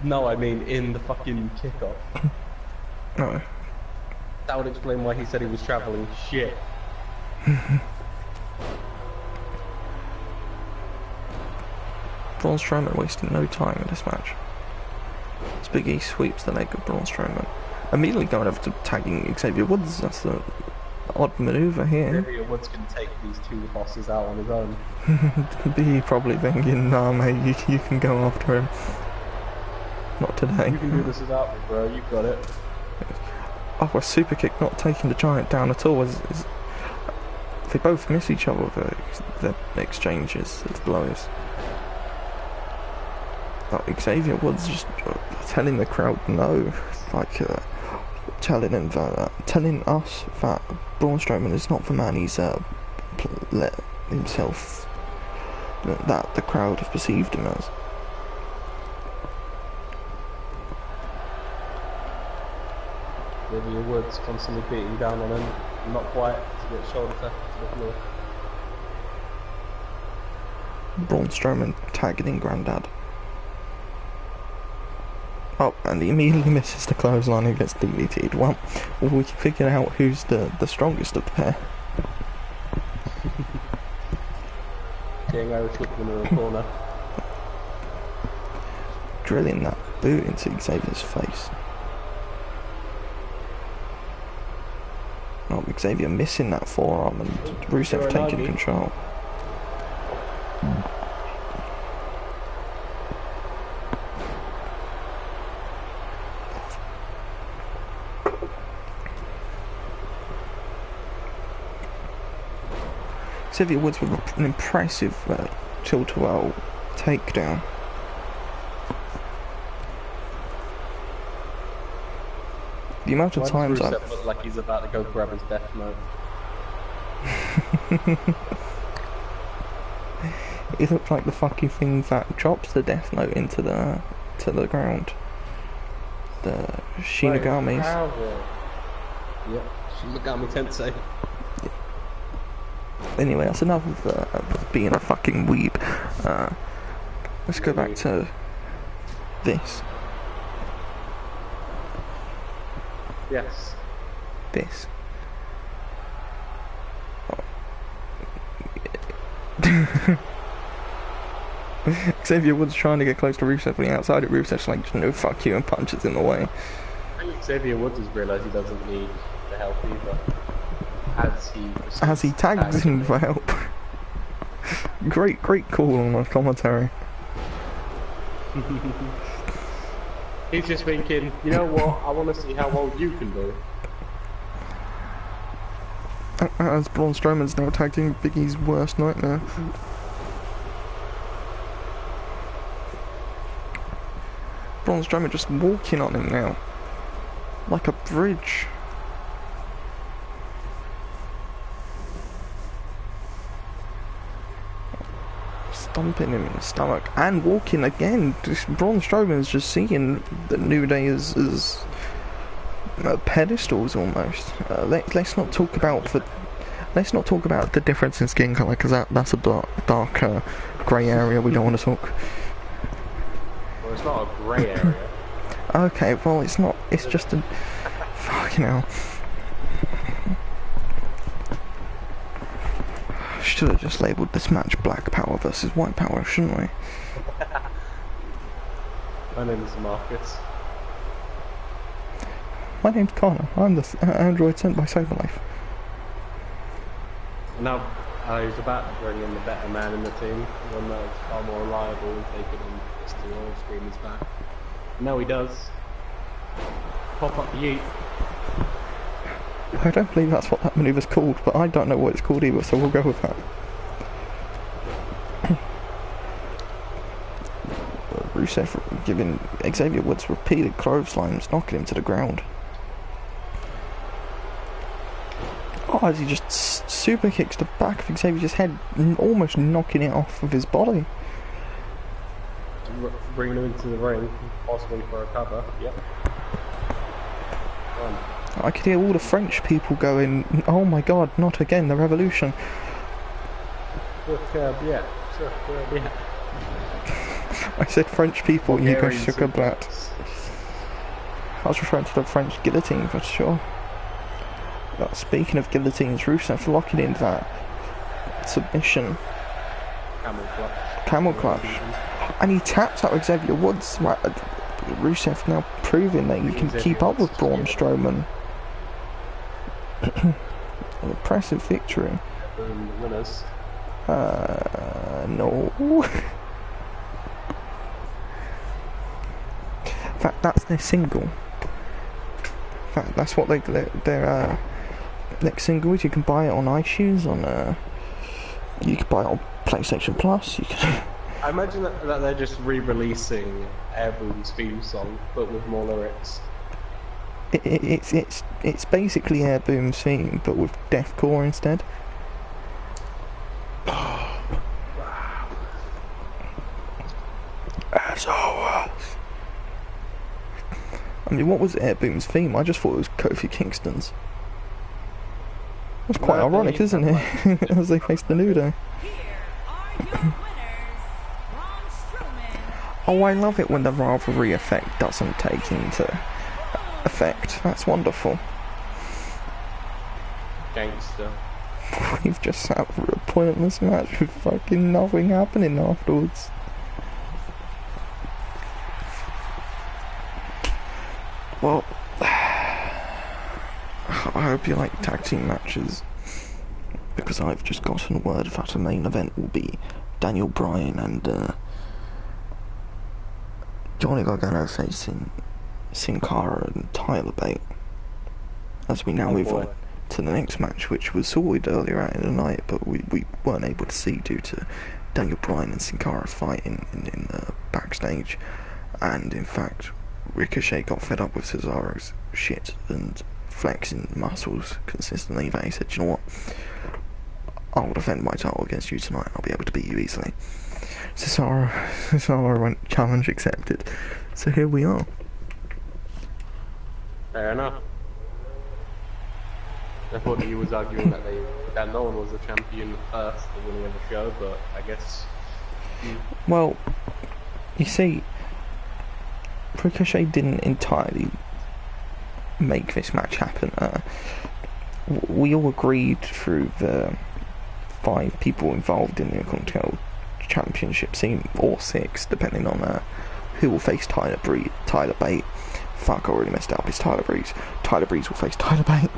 Speaker 2: No, I mean in the fucking kickoff.
Speaker 1: No.
Speaker 2: That would explain why he said he was travelling shit.
Speaker 1: Braun Strowman wasting no time in this match. As Big E sweeps the leg of Braun Strowman. Immediately going over to tagging Xavier Woods. That's the odd manoeuvre here.
Speaker 2: Xavier Woods can take these two bosses out on his own.
Speaker 1: Big E probably thinking, nah mate, you can go after him. Not today.
Speaker 2: You can do this without me, bro. You've got it.
Speaker 1: Oh, a super kick not taking the Giant down at all. They both miss each other with the exchanges of blows. Like Xavier Woods just telling the crowd no, like telling us that Braun Strowman is not the man he's let himself, that the crowd have perceived him as.
Speaker 2: Xavier Woods constantly beating down on him, not quite to get shoulder tackle to the floor.
Speaker 1: Braun Strowman tagging in Grandad. Oh, and he immediately misses the clothesline and gets DDT'd. Well, we can figure out who's the strongest of the pair.
Speaker 2: Getting Irish whipped in the corner.
Speaker 1: Drilling that boot into Xavier's face. Oh, Xavier missing that forearm and Rusev taking control. Xavier Woods with an impressive tilt-a-whirl takedown. The amount of times
Speaker 2: Why does Rusev look like he's about to go grab his death note?
Speaker 1: He looked like the fucking thing that drops the death note into the ground. The Shinigami's.
Speaker 2: Yep, Shinigami Tensei.
Speaker 1: Anyway, that's enough of being a fucking weeb. Let's go back to this.
Speaker 2: Yes.
Speaker 1: This. Xavier Woods trying to get close to Rusev on the outside of Rusev's like, no fuck you, and punches in the way.
Speaker 2: I think Xavier Woods has realised he doesn't need the help either.
Speaker 1: As he tags him for help. Great call on the commentary.
Speaker 2: He's just thinking, you know what, I want to see how well you can do.
Speaker 1: As Braun Strowman's now tagging Big E's worst nightmare. Braun Strowman just walking on him now. Like a bridge. Stomping him in the stomach and walking again. Braun Strowman's just seeing the New Day as pedestals almost. Let's not talk about let's not talk about the difference in skin colour, because that's a dark grey area we don't want to talk.
Speaker 2: Well, it's not a grey area.
Speaker 1: Okay, well, it's not, it's just a... Fucking hell. Should have just labelled this match Black Power versus White Power, shouldn't we?
Speaker 2: My name is Marcus.
Speaker 1: My name's Connor. I'm the android sent by Cyberlife.
Speaker 2: Now, I was about to bring in the better man in the team, one that is far more reliable and taking on Mr. Oil Scream his back. No, he does. Pop up the yeet.
Speaker 1: I don't believe that's what that manoeuvre's called, but I don't know what it's called either, so we'll go with that. Rusev giving Xavier Woods repeated clotheslines, knocking him to the ground. Oh, as he just super kicks the back of Xavier's head, almost knocking it off of his body.
Speaker 2: Bringing him into the ring, possibly for a cover. Yep. One.
Speaker 1: I could hear all the French people going, "Oh my God, not again, the revolution."
Speaker 2: Yeah.
Speaker 1: I said French people, and you go
Speaker 2: Bulgarian
Speaker 1: sugar blat.
Speaker 2: suplex.
Speaker 1: I was referring to the French guillotine for sure. But speaking of guillotines, Rusev locking in that submission. Camel clutch. And he taps out Xavier Woods. Right, Rusev now proving that he can keep up with Braun Strowman. An impressive victory.
Speaker 2: Boom, the winners.
Speaker 1: No. In fact, that's their single. In fact, that's what their next single is. You can buy it on iTunes, you can buy it on PlayStation Plus. You can.
Speaker 2: I imagine that they're just re-releasing Airboom's theme song, but with more lyrics.
Speaker 1: It's basically Airboom's theme, but with deathcore instead. As always. I mean, what was Airboom's theme? I just thought it was Kofi Kingston's. That's quite ironic, isn't it? As they face the New Day.
Speaker 3: Here are your winners, Braun Strowman.
Speaker 1: Oh, I love it when the rivalry effect doesn't take into effect. That's wonderful.
Speaker 2: Gangster.
Speaker 1: We've just sat through a pointless match with fucking nothing happening afterwards. Well, I hope you like tag team matches, because I've just gotten word that the main event will be Daniel Bryan and Johnny Gargano facing Sin Cara and Tyler Bate, as we now move on to the next match, which was sorted earlier out in the night, but we weren't able to see due to Daniel Bryan and Sin Cara fighting in the backstage. And in fact, Ricochet got fed up with Cesaro's shit and flexing muscles consistently, that he said, "You know what, I'll defend my title against you tonight, I'll be able to beat you easily." Cesaro went, challenge accepted. So here we are.
Speaker 2: Fair enough. I thought he was arguing that no one was the champion first, the winning of the show, but I guess...
Speaker 1: Well, you see, Ricochet didn't entirely make this match happen. We all agreed through the 5 people involved in the Intercontinental Championship scene, or 6, depending on who will face Tyler Bate. Fuck, I already messed up. It's Tyler Breeze. Tyler Breeze will face Tyler Bate.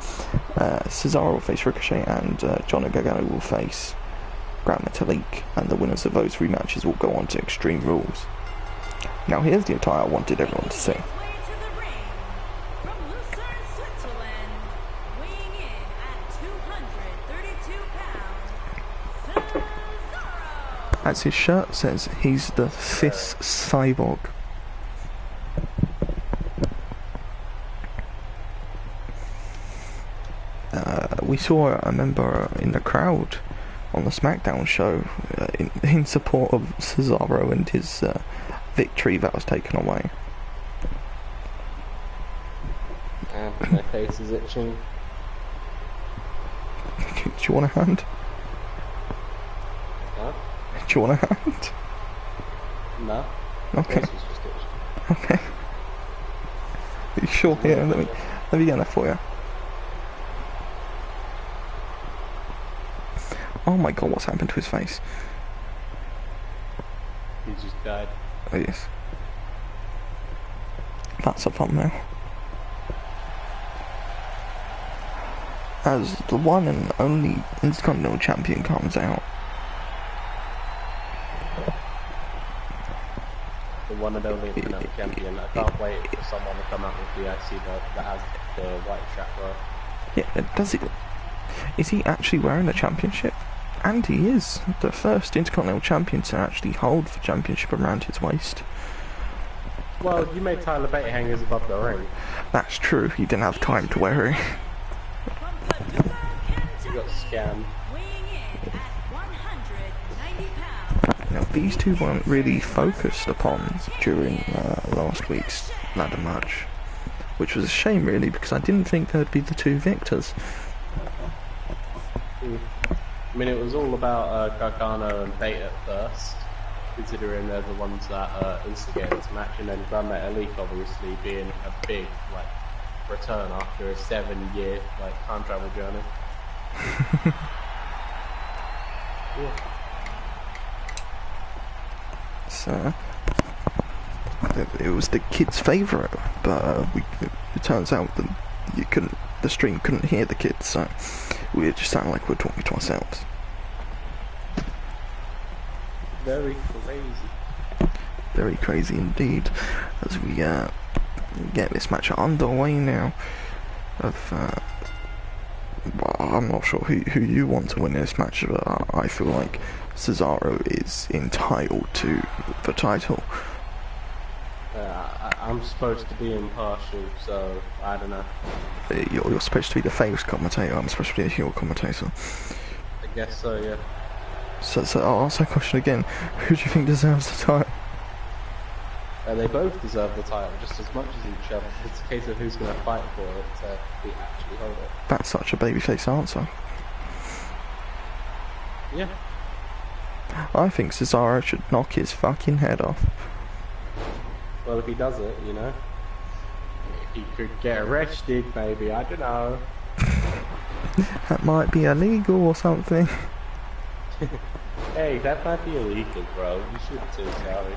Speaker 1: Cesaro will face Ricochet, and Johnny Gargano will face Gran Metalik. And the winners of those 3 matches will go on to Extreme Rules. Now here's the attire I wanted everyone to see.
Speaker 3: His way to the ring, from Lucerne, Switzerland, weighing in at 232 pounds, Cesaro.
Speaker 1: As his shirt says, he's the fifth cyborg. We saw a member in the crowd on the SmackDown show in support of Cesaro and his victory that was taken away.
Speaker 2: My face is itching.
Speaker 1: Do you want a hand?
Speaker 2: Huh?
Speaker 1: Do you want a hand?
Speaker 2: No.
Speaker 1: Okay.
Speaker 2: This was just it.
Speaker 1: Okay. Are you sure? Here, let me get that for you. Oh my god, what's happened to his face?
Speaker 2: He just died.
Speaker 1: Oh yes. That's a thumbnail. As the one and only Intercontinental Champion comes out.
Speaker 2: The one and only Intercontinental Champion. I can't wait for someone to come out with the IC belt that has the white strap row.
Speaker 1: Yeah, does he? Is he actually wearing the championship? And he is the first Intercontinental Champion to actually hold the championship around his waist.
Speaker 2: Well, you made Tyler Bate hangers above the ring.
Speaker 1: That's true, he didn't have time to wear it.
Speaker 2: You got scammed.
Speaker 3: weighing in at 190 pounds.
Speaker 1: Now, these two weren't really focused upon during last week's ladder match, which was a shame really, because I didn't think they'd be the two victors.
Speaker 2: I mean, it was all about Gargano and Bate at first, considering they're the ones that instigated this match, and then Grandma Elite obviously being a big return after a 7-year time travel journey. Yeah.
Speaker 1: So it was the kids' favourite, but it turns out that the stream couldn't hear the kids, so we just sounded like we were talking to ourselves.
Speaker 2: Very crazy.
Speaker 1: Very crazy indeed. As we get this match underway now. Well, I'm not sure who you want to win this match, but I feel like Cesaro is entitled to the title.
Speaker 2: I'm supposed to be impartial, so I don't know.
Speaker 1: You're supposed to be the face commentator, I'm supposed to be the heel commentator.
Speaker 2: I guess so, yeah.
Speaker 1: So I'll ask that question again. Who do you think deserves the title?
Speaker 2: They both deserve the title just as much as each other. It's a case of who's going to fight for it to be actually hold it.
Speaker 1: That's such a babyface answer.
Speaker 2: Yeah.
Speaker 1: I think Cesaro should knock his fucking head off.
Speaker 2: Well, if he does it, you know, he could get arrested, maybe. I don't know.
Speaker 1: That might be illegal or something.
Speaker 2: Hey, that might be illegal, bro. You should too, sorry.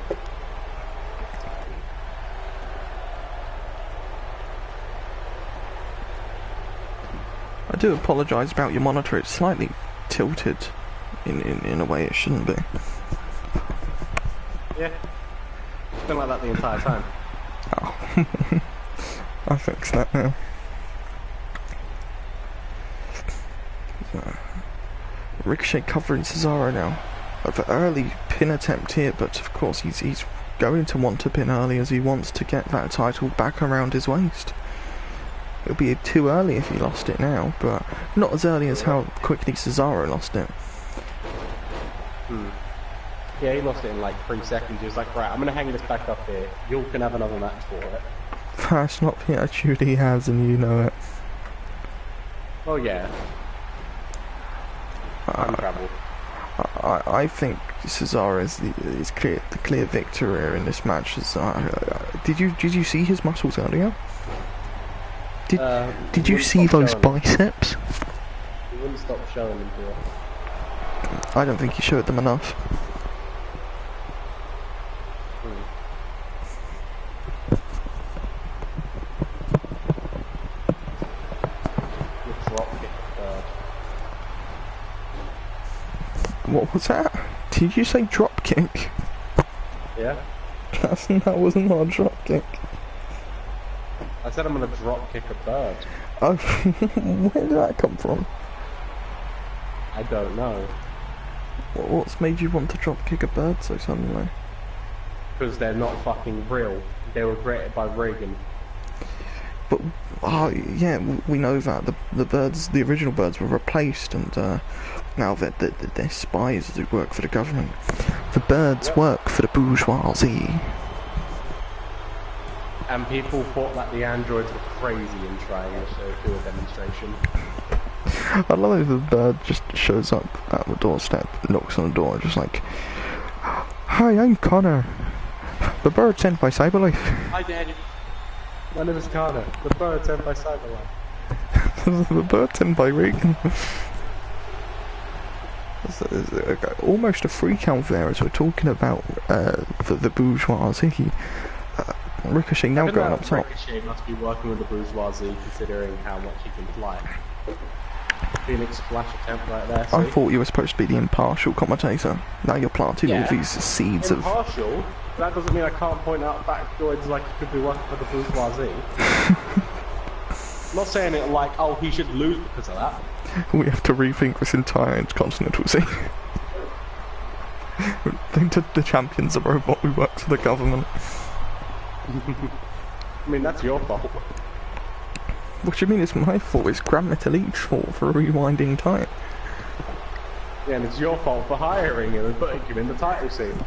Speaker 1: I do apologise about your monitor, it's slightly tilted in a way it shouldn't be.
Speaker 2: Yeah. It's been like that the entire time.
Speaker 1: Oh. I fixed that now. So, Ricochet covering Cesaro now. An early pin attempt here, but of course he's going to want to pin early as he wants to get that title back around his waist. It would be too early if he lost it now, but not as early as how quickly Cesaro lost it.
Speaker 2: Yeah, he lost it in like 3 seconds. He was like, right, I'm going to hang this back up here. You can have another match for it.
Speaker 1: That's not the attitude he has, and you know it.
Speaker 2: Oh, yeah. Time travel.
Speaker 1: I think Cesaro is the clear victor here in this match. Did you see his muscles earlier? Did you see those biceps?
Speaker 2: He wouldn't stop showing them to us.
Speaker 1: I don't think he showed them enough. What was that? Did you say drop kick?
Speaker 2: Yeah.
Speaker 1: That was not a drop kick.
Speaker 2: I said I'm gonna drop kick a bird.
Speaker 1: Oh, where did that come from?
Speaker 2: I don't know.
Speaker 1: What's made you want to drop kick a bird so suddenly?
Speaker 2: Because they're not fucking real. They were created by Reagan.
Speaker 1: But yeah, we know that the original birds were replaced, and now they're spies who work for the government. The birds work for the bourgeoisie.
Speaker 2: And people thought that the androids were crazy in trying to do a demonstration.
Speaker 1: I love if the bird just shows up at the doorstep, knocks on the door, just like, "Hi, I'm Connor. The bird sent by Cyberlife."
Speaker 2: Hi, Daddy. My name is Connor. The bird sent by Cyberlife.
Speaker 1: The bird sent by Regan. It's almost a freak out there as we're talking about the bourgeoisie. Ricochet now going up top.
Speaker 2: Ricochet must be working with the bourgeoisie considering how much he can fly. Phoenix splash attempt right there.
Speaker 1: I thought you were supposed to be the impartial commentator. Now you're planting all these seeds
Speaker 2: impartial? That doesn't mean I can't point out factoids like he could be working for the bourgeoisie. I'm not saying it like, oh, he should lose because of that.
Speaker 1: We have to rethink this entire intercontinental scene. The champion's a robot who works for the government.
Speaker 2: I mean, that's your fault.
Speaker 1: What do you mean it's my fault? It's Grand Metallic's fault for rewinding time.
Speaker 2: Yeah, and it's your fault for hiring him and putting him in the title scene.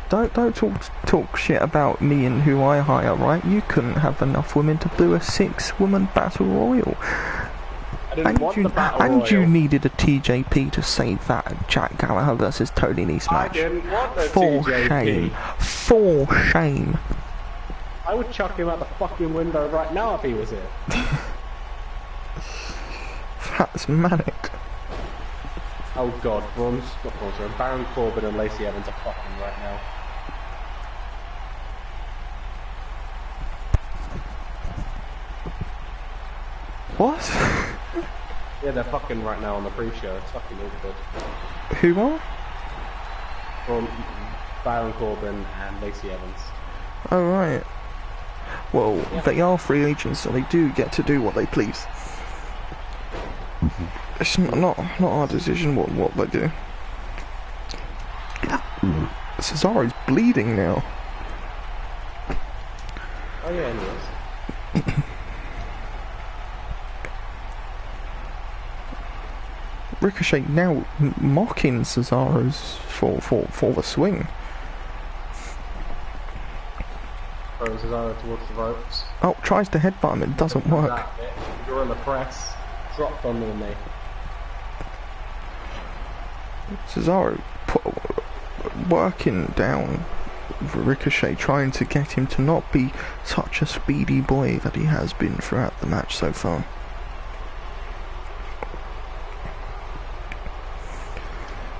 Speaker 1: Don't talk shit about me and who I hire, right? You couldn't have enough women to do a 6-woman battle royal. And you needed a TJP to save that Jack Gallagher versus Tony Nese match.
Speaker 2: I didn't want a
Speaker 1: For
Speaker 2: TJP.
Speaker 1: shame. For shame.
Speaker 2: I would chuck him out the fucking window right now if he was here.
Speaker 1: That's manic.
Speaker 2: Oh god, Baron Corbin and Lacey Evans are fucking right now.
Speaker 1: What?
Speaker 2: Yeah, they're fucking right now on the pre-show. It's fucking awkward.
Speaker 1: Who are?
Speaker 2: From Baron Corbin and Lacey Evans.
Speaker 1: Oh right. Well, they are free agents, so they do get to do what they please. It's not our decision what they do. Cesaro's bleeding now.
Speaker 2: Oh yeah, he is.
Speaker 1: Ricochet now mocking Cesaro's for the swing.
Speaker 2: Throws Cesaro towards the ropes.
Speaker 1: Oh, tries to headbutt him, it doesn't work.
Speaker 2: You're in the press. Dropped on the knee.
Speaker 1: Cesaro working down Ricochet, trying to get him to not be such a speedy boy that he has been throughout the match so far.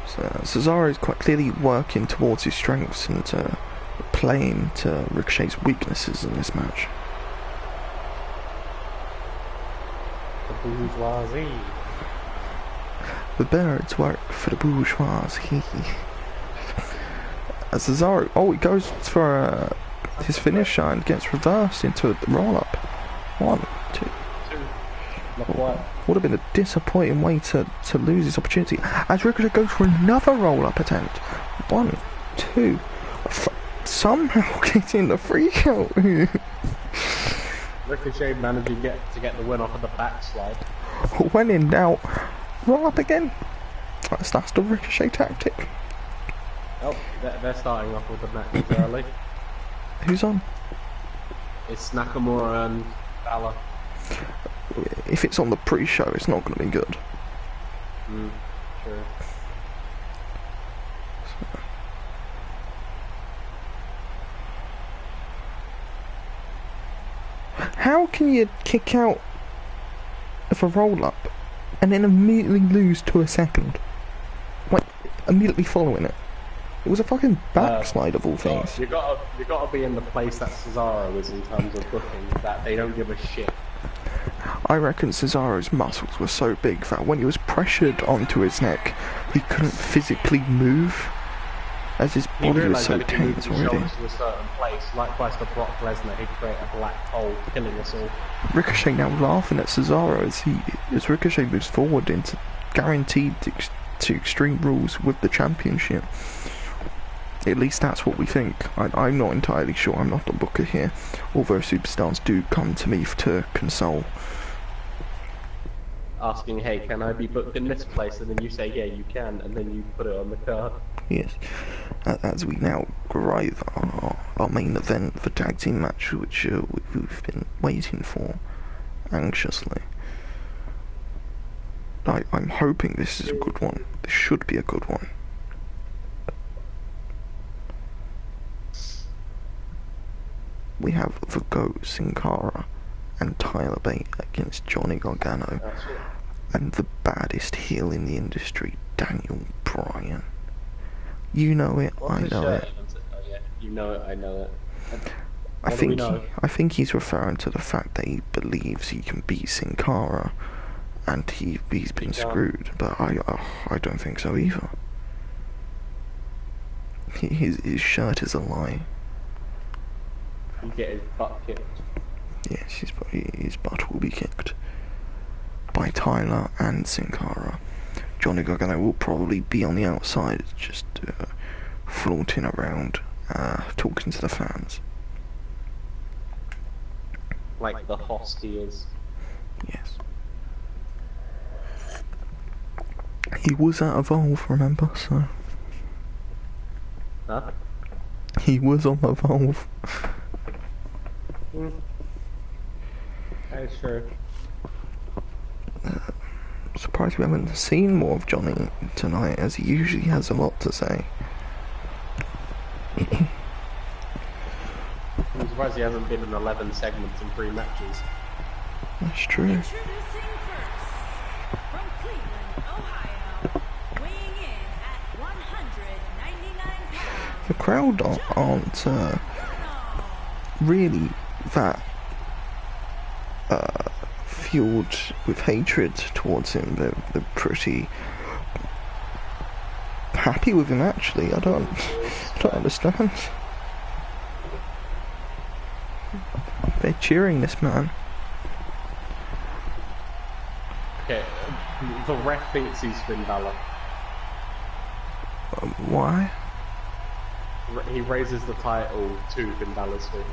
Speaker 1: So Cesaro is quite clearly working towards his strengths and playing to Ricochet's weaknesses in this match.
Speaker 2: The bourgeoisie.
Speaker 1: The birds work for the bourgeoisie. Cesaro, he goes for his finisher and gets reversed into the roll-up. 1, 2. Would have been a disappointing way to lose this opportunity. As Ricochet goes for another roll-up attempt. 1, 2. Somehow getting the freak out.
Speaker 2: Ricochet managing to get the win off of the backslide.
Speaker 1: When in doubt, roll up again. That's the Ricochet tactic.
Speaker 2: Oh, they're starting off with the match early.
Speaker 1: Who's on?
Speaker 2: It's Nakamura and Balor.
Speaker 1: If it's on the pre-show, it's not going to be good.
Speaker 2: Sure.
Speaker 1: How can you kick out of a roll-up and then immediately lose to a second? Like, immediately following it. It was a fucking backslide of all things.
Speaker 2: You gotta be in the place that Cesaro is in terms of booking, that they don't give a shit.
Speaker 1: I reckon Cesaro's muscles were so big that when he was pressured onto his neck, he couldn't physically move, as his body was so tense already.
Speaker 2: To a certain place, likewise to Brock Lesnar, he'd create a black hole, killing us all.
Speaker 1: Ricochet now laughing at Cesaro as Ricochet moves forward into guaranteed to Extreme Rules with the championship. At least that's what we think. I'm not entirely sure, I'm not the booker here, although superstars do come to me to console.
Speaker 2: Asking, hey, can I be booked in this place? And then you say, yeah, you can, and then you put it on the card.
Speaker 1: Yes, as we now arrive our main event, the tag team match, which we've been waiting for anxiously. I'm hoping this is a good one. This should be a good one. We have the GOAT Sin Cara and Tyler Bate against Johnny Gargano,
Speaker 2: That's it.
Speaker 1: and the baddest heel in the industry, Daniel Bryan. You know it,
Speaker 2: What's
Speaker 1: I
Speaker 2: his
Speaker 1: know
Speaker 2: shirt?
Speaker 1: it.
Speaker 2: Oh yeah, you know it, I know it.
Speaker 1: I
Speaker 2: What do we
Speaker 1: think
Speaker 2: know?
Speaker 1: I think he's referring to the fact that he believes he can beat Sin Cara, and he's been
Speaker 2: can't.
Speaker 1: screwed. But I don't think so either. His shirt is a lie.
Speaker 2: You get his butt kicked.
Speaker 1: Yes, his butt will be kicked by Tyler and Sin Cara. Johnny Gargano will probably be on the outside, just flaunting around, talking to the fans.
Speaker 2: Like the host he is.
Speaker 1: Yes. He was at Evolve, remember? So
Speaker 2: Huh?
Speaker 1: he was on Evolve.
Speaker 2: That is true.
Speaker 1: Surprised we haven't seen more of Johnny tonight, as he usually has a lot to say.
Speaker 2: I'm surprised he hasn't been in 11 segments in 3 matches.
Speaker 1: That's true.
Speaker 3: Introducing first, from Cleveland, Ohio, weighing in at 199 pounds.
Speaker 1: The crowd aren't really that fueled with hatred towards him. They're pretty happy with him, actually. I don't understand. They're cheering this man.
Speaker 2: Okay, the ref thinks he's Finn Balor.
Speaker 1: Why?
Speaker 2: He raises the title to Finn Balor's thing.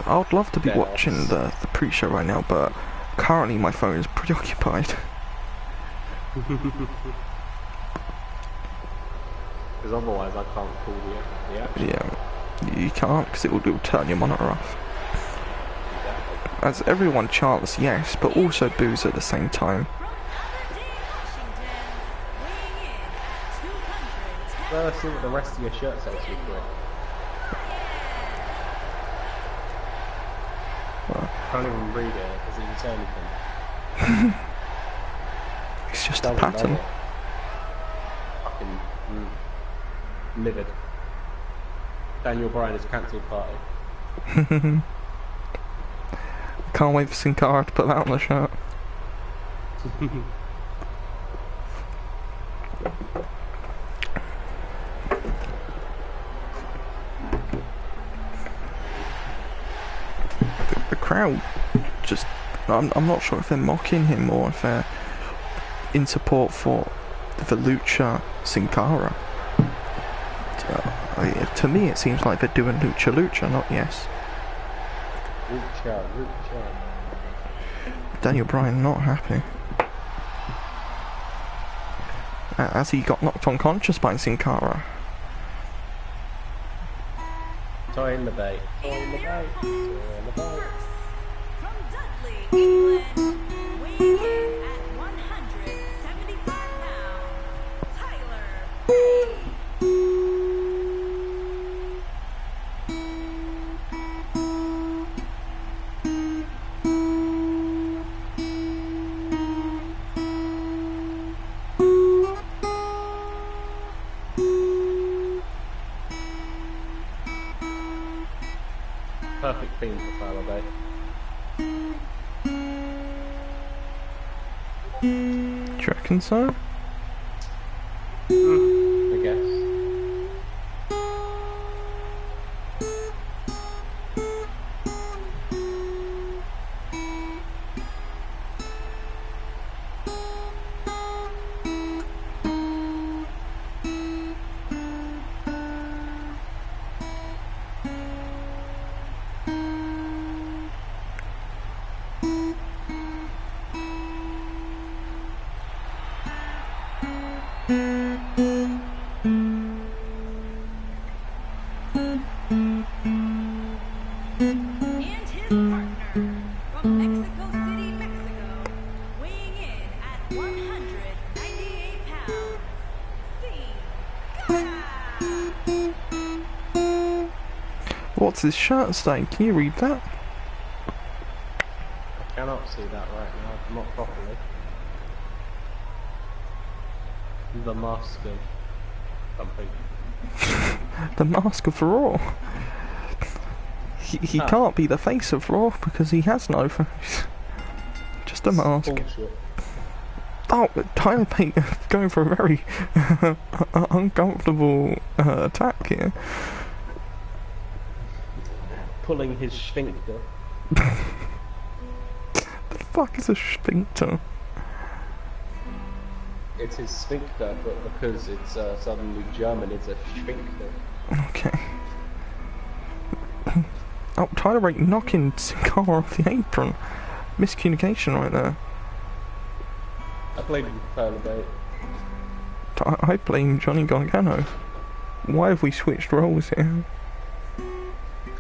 Speaker 1: I would love to be
Speaker 2: Dead
Speaker 1: watching
Speaker 2: ass.
Speaker 1: the pre-show right now, but currently my phone is preoccupied.
Speaker 2: Because otherwise I can't call the action.
Speaker 1: Yeah, you can't, because it will turn your monitor off.
Speaker 2: Exactly.
Speaker 1: As everyone chants yes, but also boos at the same time.
Speaker 3: From Aberdeen, Washington, weighing in at 210
Speaker 2: Well, let's see what the rest of your shirt says you quick. Can't even read it, it doesn't even say anything.
Speaker 1: It's just a
Speaker 2: Doesn't, does
Speaker 1: pattern.
Speaker 2: it? Fucking livid. Daniel Bryan is cancelled party.
Speaker 1: Can't wait for Sin Cara to put that on the shirt. The crowd just... I'm not sure if they're mocking him or if they're in support for the Lucha Sin Cara. To me it seems like they're doing Lucha, not yes.
Speaker 2: Lucha.
Speaker 1: Daniel Bryan not happy. As he got knocked unconscious by Sin Cara.
Speaker 2: Toy in the bait. Toy in the bait. Toy in the bait.
Speaker 3: First, from Dudley, England, weighing in at 175 pounds, Tyler Bate.
Speaker 2: Perfect theme for Tyler Bate.
Speaker 1: Do you reckon so?
Speaker 2: I guess.
Speaker 3: And his partner
Speaker 1: What's his shirt say? Can you read that?
Speaker 2: I cannot see that right now, not properly. The mask of something.
Speaker 1: The mask of Raw. He can't be the face of Raw because he has no face. Just a mask.
Speaker 2: Bullshit.
Speaker 1: Oh, Tyler Bate going for a very uncomfortable attack here.
Speaker 2: Pulling his sphincter.
Speaker 1: The fuck is a sphincter?
Speaker 2: It's his sphincter, but because it's suddenly German, it's a sphincter.
Speaker 1: Okay. Oh, Tyler Bate knocking Sin Cara off the apron. Miscommunication right there.
Speaker 2: I played with Tyler Bate.
Speaker 1: I blame Johnny Gargano. Why have we switched roles here?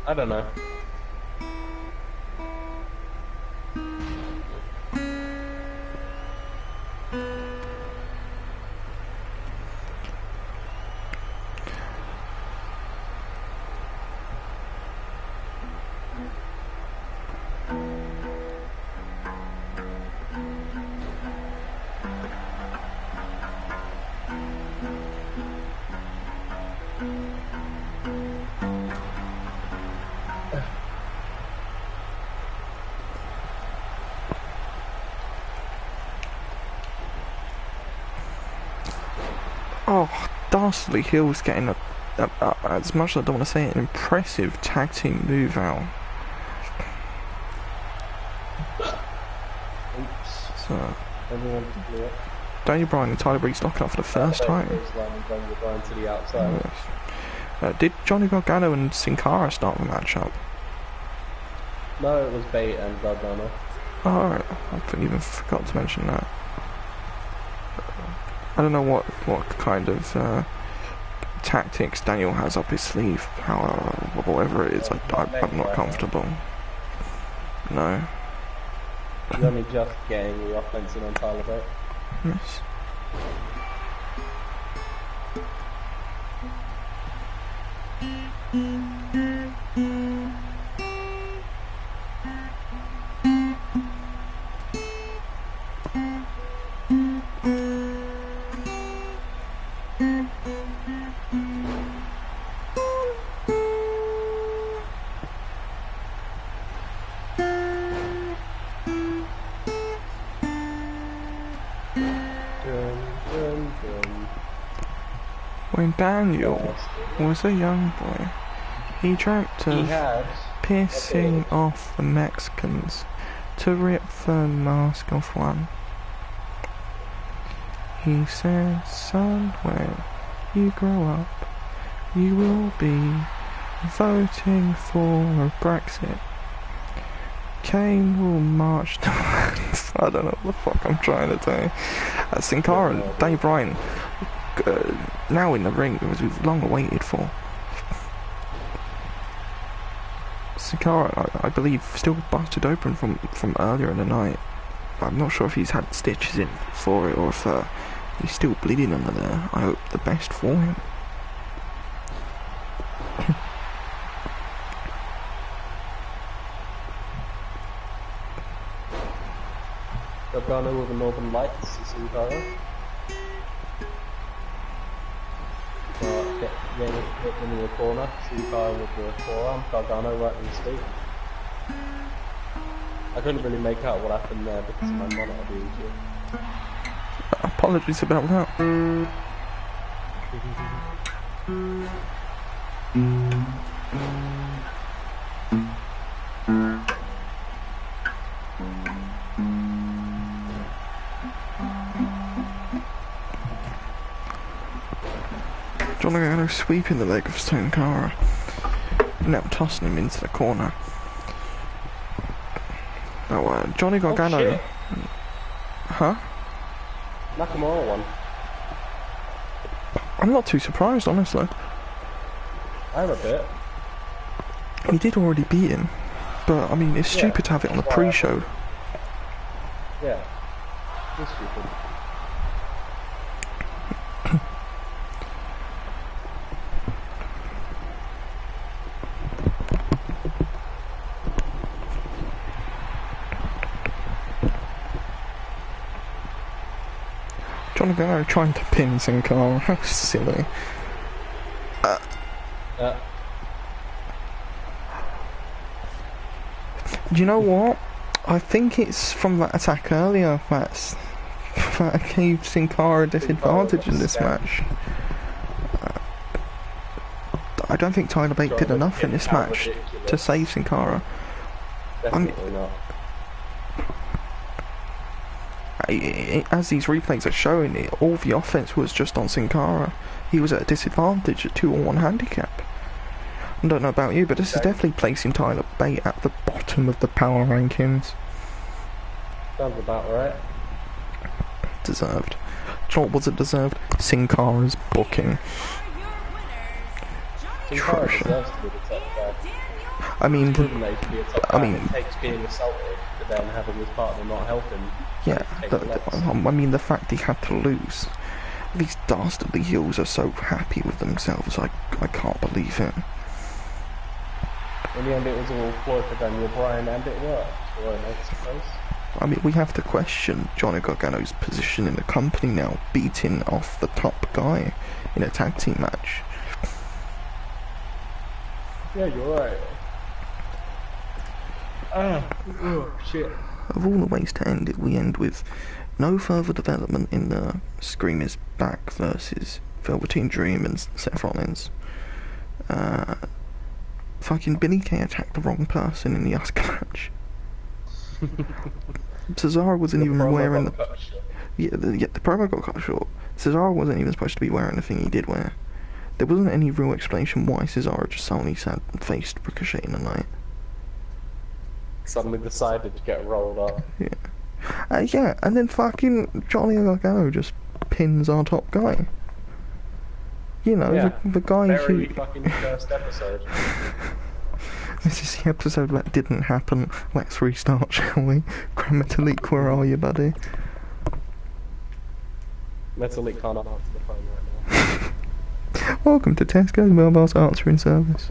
Speaker 2: I don't know.
Speaker 1: Oh, Dastardly Hill's getting as much as I don't want to say it, an impressive tag team move out.
Speaker 2: Oops.
Speaker 1: So,
Speaker 2: Everyone blew it.
Speaker 1: Daniel Bryan and Tyler Breeze locking up for the first time.
Speaker 2: Daniel Bryan to the outside.
Speaker 1: Yes. Did Johnny Gargano and Sin Cara start the match up?
Speaker 2: No, it was Bate and Gargano.
Speaker 1: Oh, alright, I even forgot to mention that. I don't know what kind of tactics Daniel has up his sleeve. Whatever it is, I'm not comfortable. No.
Speaker 2: He's only just getting the offense in on Tyler Bate.
Speaker 1: Yes. When Daniel was a young boy, he dreamt of pissing off the Mexicans to rip the mask off one. He said, son, when you grow up, you will be voting for Brexit. Kane will march to I don't know what the fuck I'm trying to do. Sin Cara and Daniel Bryan now in the ring, as we've long awaited for. Sin Cara, I believe, still busted open from earlier in the night. I'm not sure if he's had stitches in for it or if he's still bleeding under there. I hope the best for him.
Speaker 2: Gargano with the Northern Lights, Sin Cara. Getting hit into the corner, Sin Cara with the forearm, Gargano right in his feet. I couldn't really make out what happened there because of my monitor being too.
Speaker 1: Apologies about that. Johnny Gargano sweeping the leg of Sin Cara, now tossing him into the corner. Now, Johnny Gargano.
Speaker 2: Oh, shit.
Speaker 1: Huh?
Speaker 2: Nakamura won.
Speaker 1: I'm not too surprised, honestly.
Speaker 2: I'm a bit.
Speaker 1: He did already beat him, but I mean, it's stupid to have it on the pre-show.
Speaker 2: Yeah, it's stupid.
Speaker 1: Johnny Gargano trying to pin Sin Cara. How silly. Do you know what? I think it's from that attack earlier that gave Sin Cara a disadvantage in this match. I don't think Tyler Bate did enough in this match to save Sin Cara.
Speaker 2: Definitely not.
Speaker 1: As these replays are showing it, all the offense was just on Sin Cara. He was at a disadvantage at 2-on-1 handicap. I don't know about you, but this is definitely placing Tyler Bate at the bottom of the power rankings.
Speaker 2: Sounds about right.
Speaker 1: Deserved. Do you know what wasn't deserved? Sin Cara's booking.
Speaker 2: Sin Cara
Speaker 1: Atrocious.
Speaker 2: deserves to be the top guy.
Speaker 1: I mean,
Speaker 2: Proven that he can be a top guy.
Speaker 1: I mean-
Speaker 2: It takes being assaulted, but then having his partner not helping.
Speaker 1: yeah,
Speaker 2: take the loss.
Speaker 1: I mean the fact he had to lose. These dastardly heels are so happy with themselves, I can't believe it.
Speaker 2: In the end, it was all Floyd for Daniel Bryan, and it worked. Well, I suppose.
Speaker 1: I mean, we have to question Johnny Gargano's position in the company now, beating off the top guy in a tag team match.
Speaker 2: Yeah, you're right. Oh, shit.
Speaker 1: Of all the ways to end it, we end with no further development in the Scream is Back versus Velveteen Dream and Seth Rollins. Fucking Billy Kay attacked the wrong person in the Asuka match. Cesaro wasn't even wearing the... Yeah, the promo got cut short. Cesaro wasn't even supposed to be wearing the thing he did wear. There wasn't any real explanation why Cesaro just suddenly sat and faced Ricochet in the night.
Speaker 2: Suddenly decided to get rolled up.
Speaker 1: Yeah, and then fucking Johnny Gargano just pins our top guy. You know,
Speaker 2: Yeah,
Speaker 1: the guy
Speaker 2: very
Speaker 1: who...
Speaker 2: fucking first episode.
Speaker 1: This is the episode that didn't happen. Let's restart, shall we? Grammatalik, where are you, buddy?
Speaker 2: Metalik can't answer the phone right now.
Speaker 1: Welcome to Tesco's Mobile's answering service.